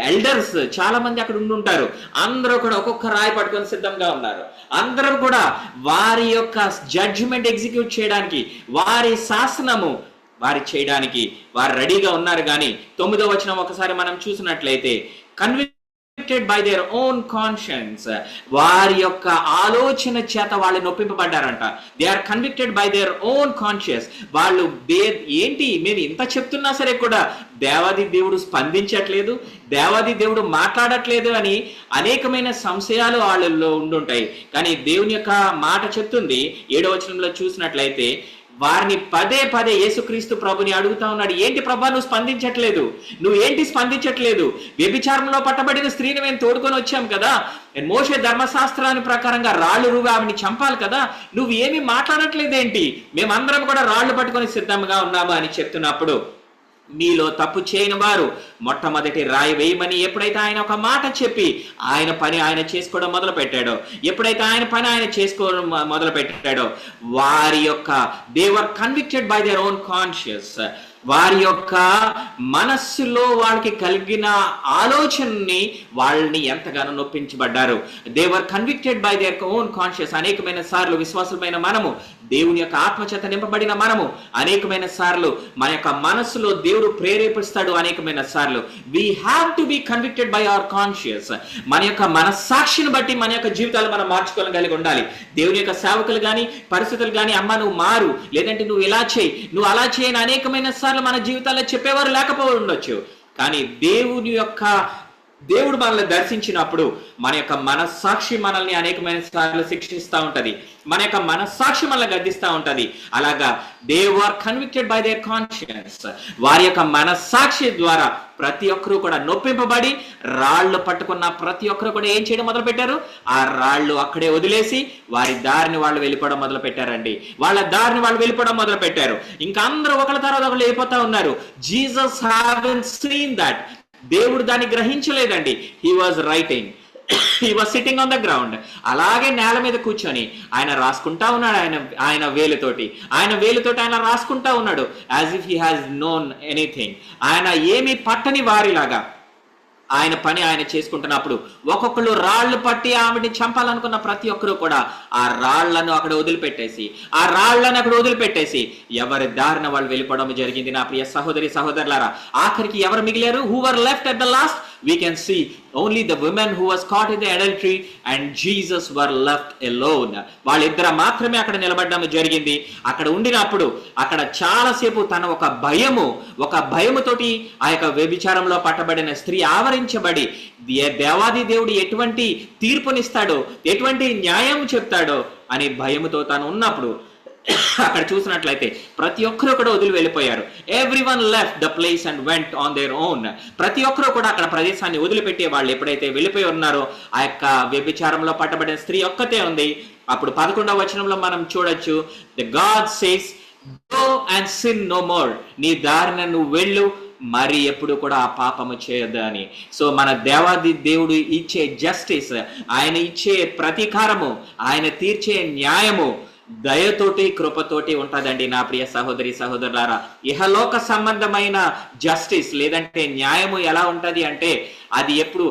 Speaker 6: ఎల్డర్స్ చాలా మంది అక్కడ ఉండుంటారు. అందరూ కూడా ఒక్కొక్క రాయి పట్టుకొని సిద్ధంగా ఉన్నారు. అందరూ కూడా వారి యొక్క జడ్జిమెంట్ ఎగ్జిక్యూట్ చేయడానికి, వారి శాసనము వారి చేయడానికి వారు రెడీగా ఉన్నారు. కానీ 9వ వచనం ఒకసారి మనం చూసినట్లయితే, convicted by their own conscience, వారి యొక్క ఆలోచన చేత వాళ్ళు నొప్పింపబడ్డారంట. they are convicted by their own conscience. వాళ్ళు ఏంటి మేము ఇంత చెప్తున్నా సరే కూడా దేవాది దేవుడు స్పందించట్లేదు, దేవాది దేవుడు మాట్లాడట్లేదు అని అనేకమైన సంశయాలు వాళ్ళల్లో ఉండుంటాయి. కానీ దేవుని యొక్క మాట చెప్తుంది 7వ వచనంలో చూసినట్లయితే, వారిని పదే యేసుక్రీస్తు ప్రభుని అడుగుతా ఉన్నాడు, ఏంటి ప్రభా నువ్వు స్పందించట్లేదు, నువ్వేంటి స్పందించట్లేదు? వ్యభిచారంలో పట్టబడిన స్త్రీని మేము తోడుకొని వచ్చాం కదా, మోషే ధర్మశాస్త్రాన్ని ప్రకారంగా రాళ్ళు రువి ఆమెని చంపాలి కదా, నువ్వు ఏమీ మాట్లాడట్లేదేంటి? మేమందరం కూడా రాళ్ళు పట్టుకొని సిద్ధంగా ఉన్నాము అని చెప్తున్నప్పుడు మీలో తప్పు చేయని వారు మొట్టమొదటి రాయి వేయమని ఎప్పుడైతే ఆయన ఒక మాట చెప్పి ఆయన పని ఆయన చేసుకోవడం మొదలు పెట్టాడో, ఎప్పుడైతే ఆయన పని ఆయన చేసుకోవడం మొదలు పెట్టాడో, వారి యొక్క they were convicted by their own conscious, వారి యొక్క మనస్సులో వాళ్ళకి కలిగిన ఆలోచనని వాళ్ళని ఎంతగానో నొప్పించబడ్డారు. They were convicted by their own conscious. అనేకమైన సార్లు విశ్వాసులమైన మనము, దేవుని యొక్క ఆత్మచేత నింపబడిన మనము అనేకమైన సార్లు మన యొక్క మనస్సులో దేవుడు ప్రేరేపిస్తాడు. అనేకమైన సార్లు we have to be convicted by our conscious. మన యొక్క మనస్సాక్షిని బట్టి మన యొక్క జీవితాలు మనం మార్చుకోగలిగి ఉండాలి. దేవుని యొక్క సేవకులు కానీ పరిస్థితులు కానీ, అమ్మ నువ్వు మారు, లేదంటే నువ్వు ఇలా చేయి, నువ్వు అలా చేయని అనేకమైన సార్లు మన జీవితాల్లో చెప్పేవారు లేకపోయి ఉండొచ్చు. కానీ దేవుడు మనల్ని దర్శించినప్పుడు మన యొక్క మనస్సాక్షి మనల్ని అనేకమైన సార్లు శిక్షిస్తూ ఉంటది, మన యొక్క మనస్సాక్షి మనల్ని గద్దిస్తూ ఉంటది. అలాగా they are convicted by their conscience. వారి యొక్క మనస్సాక్షి ద్వారా ప్రతి ఒక్కరూ కూడా నొప్పింపబడి రాళ్ళు పట్టుకున్న ప్రతి ఒక్కరు కూడా ఏం చేయడం మొదలు పెట్టారు? ఆ రాళ్ళు అక్కడే వదిలేసి వారి దారిని వాళ్ళు వెళ్ళిపోవడం మొదలు పెట్టారండి. వాళ్ళ దారిని వాళ్ళు వెళ్ళిపోవడం మొదలు పెట్టారు. ఇంకా అందరూ ఒకళ్ళ తర్వాత ఒకళ్ళు వెళ్ళిపోతా ఉన్నారు. Jesus haven't seen that. దేవుడు దాన్ని గ్రహించలేదండి. He was writing, he was sitting on the ground. అలాగే నేల మీద కూర్చొని ఆయన రాసుకుంటా ఉన్నాడు. ఆయన వేలుతోటి ఆయన రాసుకుంటా ఉన్నాడు, as if he has known anything. ఆయన ఏమీ పట్టని వారిలాగా ఆయన పని ఆయన చేసుకుంటున్నప్పుడు ఒక్కొక్కరు రాళ్లు పట్టి ఆమెని చంపాలనుకున్న ప్రతి ఒక్కరు కూడా ఆ రాళ్లను అక్కడ వదిలిపెట్టేసి ఎవరి దారిన వాళ్ళు వెళ్ళిపోవడం జరిగింది. నా ప్రియ సహోదరి సహోదరులారా, ఆఖరికి ఎవరు మిగిలారు? Who were left at the last? We can see only the women who was caught in the adultery and Jesus were left alone. వాళ్ళిద్దరు మాత్రమే అక్కడ నిలబడడం జరిగింది. అక్కడ ఉండినప్పుడు అక్కడ చాలాసేపు తన ఒక భయముతోటి ఆ యొక్క వ్యభిచారంలో పట్టబడిన స్త్రీ ఆవరించబడి దేవాది దేవుడు ఎటువంటి తీర్పునిస్తాడో, ఎటువంటి న్యాయం చెప్తాడో అని భయముతో తాను ఉన్నప్పుడు అక్కడ చూసినట్లయితే ప్రతి ఒక్కరు కూడా వదిలి వెళ్ళిపోయారు. Everyone left the place and went on their own. ప్రతి ఒక్కరు కూడా అక్కడ ప్రదేశాన్ని వదిలిపెట్టే వాళ్ళు ఎప్పుడైతే వెళ్ళిపోయి ఉన్నారో ఆ యొక్క వ్యభిచారంలో పట్టబడిన స్త్రీ ఒక్కతే ఉంది. అప్పుడు 11వ వచనంలో మనం చూడొచ్చు, the God says go and sin no more. నీ దారిన నువ్వు వెళ్ళు, మరి ఎప్పుడు కూడా ఆ పాపము చేయొద్దు అని. సో మన దేవాది దేవుడు ఇచ్చే జస్టిస్, ఆయన ఇచ్చే ప్రతీకారము, ఆయన తీర్చే న్యాయము దయతోటి కృపతోటి ఉంటుందండి. నా ప్రియ సహోదరి సహోదరులారా, ఇహలోక సంబంధమైన జస్టిస్ లేదంటే న్యాయము ఎలా ఉంటది అంటే అది ఎప్పుడు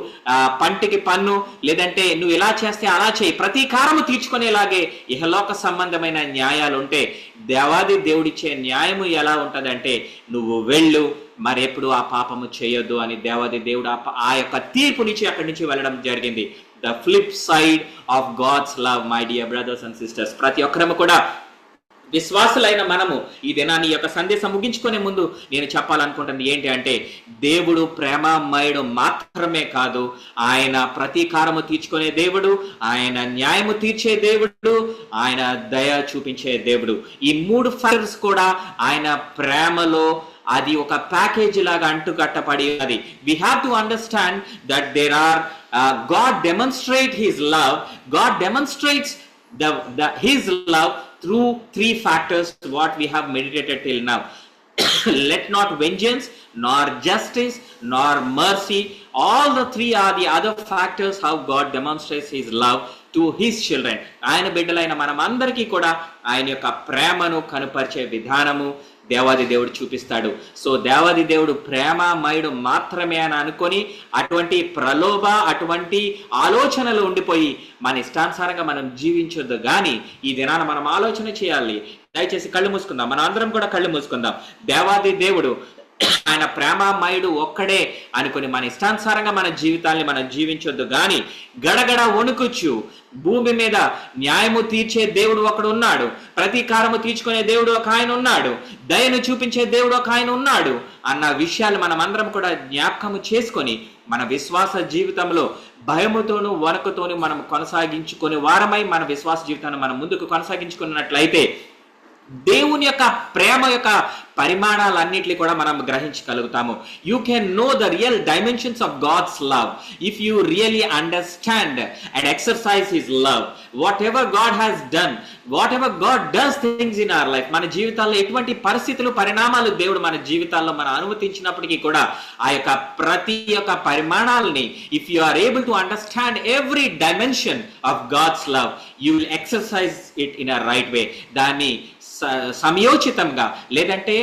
Speaker 6: పంటికి పన్ను, లేదంటే నువ్వు ఇలా చేస్తే అలా చేయి, ప్రతీకారము తీర్చుకునేలాగే ఇహలోక సంబంధమైన న్యాయాలు ఉంటే, దేవాది దేవుడిచ్చే న్యాయము ఎలా ఉంటదంటే నువ్వు వెళ్ళు, మరెప్పుడు ఆ పాపము చేయొద్దు అని దేవాది దేవుడు ఆ యొక్క తీర్పునిచ్చి అక్కడి నుంచి వెళ్ళడం జరిగింది. The flip side of God's love, my dear brothers and sisters. ప్రతి ఒక్కరము కూడా విశ్వాసులైన మనము ఈ దినాన్ని యొక్క సందేశం ముగించుకునే ముందు నేను చెప్పాలనుకుంటుంది ఏంటి అంటే, దేవుడు ప్రేమమయుడు మాత్రమే కాదు, ఆయన ప్రతీకారము తీర్చుకునే దేవుడు, ఆయన న్యాయము తీర్చే దేవుడు, ఆయన దయ చూపించే దేవుడు. ఈ 3 ఫ్యాక్టర్స్ కూడా ఆయన ప్రేమలో అది ఒక ప్యాకేజ్ లాగా అంటుకట్టబడి అది. We have to understand that there are God demonstrate his love. God demonstrates his love through 3 factors what we have meditated till now. Let not vengeance, nor justice, nor mercy. All the 3 are the other factors how God demonstrates his love to his children. ఆయన బిడ్డలైన మనం అందరికీ కూడా ఆయన యొక్క ప్రేమను కనుపరిచే విధానము దేవాది దేవుడు చూపిస్తాడు. సో దేవాది దేవుడు ప్రేమమయుడు మాత్రమే అని అనుకొని అటువంటి ప్రలోభ, అటువంటి ఆలోచనలు ఉండిపోయి మన ఇష్టానుసారంగా మనం జీవించొద్దు. కానీ ఈ దినాన మనం ఆలోచన చేయాలి. దయచేసి కళ్ళు మూసుకుందాం, మనం అందరం కూడా కళ్ళు మూసుకుందాం. దేవాది దేవుడు ఆయన ప్రేమమయుడు ఒక్కడే అనుకుని మన ఇష్టానుసారంగా మన జీవితాల్ని మనం జీవించొద్దు. కానీ గడగడ వణుకుచ్చు భూమి మీద న్యాయము తీర్చే దేవుడు ఒకడు ఉన్నాడు, ప్రతీకారము తీర్చుకునే దేవుడు ఒక ఆయన ఉన్నాడు, దయను చూపించే దేవుడు ఒక ఆయన ఉన్నాడు అన్న విషయాలు మనం అందరం కూడా జ్ఞాపకము చేసుకొని మన విశ్వాస జీవితంలో భయముతోనూ వణుకుతోనూ మనం కొనసాగించుకునే వారమై మన విశ్వాస జీవితాన్ని మనం ముందుకు కొనసాగించుకున్నట్లయితే దేవుని యొక్క ప్రేమ యొక్క పరిమాణాలన్నింటినీ కూడా మనం గ్రహించగలుగుతాము. You can know the real dimensions of God's love if you really understand and exercise his love. Whatever God has done, whatever God does things in our life, మన జీవితాల్లో ఎటువంటి పరిస్థితులు పరిణామాలు దేవుడు మన జీవితాల్లో మనం అనుమతించినప్పటికీ కూడా ఆ యొక్క ప్రతి ఒక్క పరిమాణాలని if you are able to understand every dimension of God's love, you will exercise it in a right way. దాన్ని సమయోచితంగా లేదంటే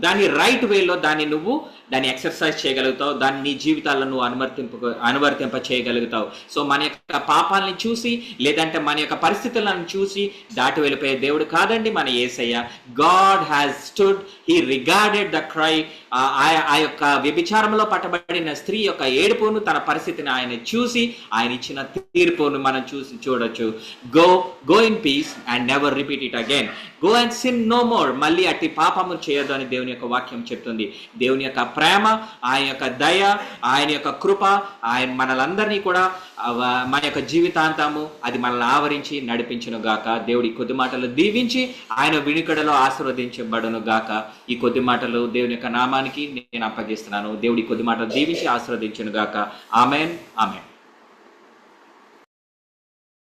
Speaker 6: దాని రైట్ వేలో దాన్ని ఎక్సర్సైజ్ చేయగలుగుతావు, దాన్ని నీ జీవితాల్లో నువ్వు అనువర్తింప చేయగలుగుతావు. సో మన యొక్క పాపాలని చూసి లేదంటే మన యొక్క పరిస్థితులను చూసి దాటి వెళ్ళిపోయే దేవుడు కాదండి మన యేసయ్య. God has stood, he regarded the cry. ఆ యొక్క వ్యభిచారంలో పట్టబడిన స్త్రీ యొక్క ఏడుపును, తన పరిస్థితిని ఆయన చూసి ఆయన ఇచ్చిన తీర్పును మనం చూడొచ్చు. Go in peace and never repeat it again. Go and sin no more. మళ్ళీ అట్టి పాపము చేయొద్దు అని దేవుని యొక్క వాక్యం చెప్తుంది. దేవుని యొక్క ప్రేమ, ఆయన యొక్క దయ, ఆయన యొక్క కృప, ఆయన మనలందరినీ కూడా మన యొక్క జీవితాంతము అది మనల్ని ఆవరించి నడిపించును గాక. దేవుడి కొద్ది మాటలు దీవించి ఆయన వినికడలో ఆశీర్వదించబడును గాక. ఈ కొద్ది మాటలు దేవుని యొక్క నామానికి నేను అప్పగిస్తున్నాను. దేవుడి కొద్ది మాటలు దీవించి ఆశీర్వదించును గాక. Amen, amen.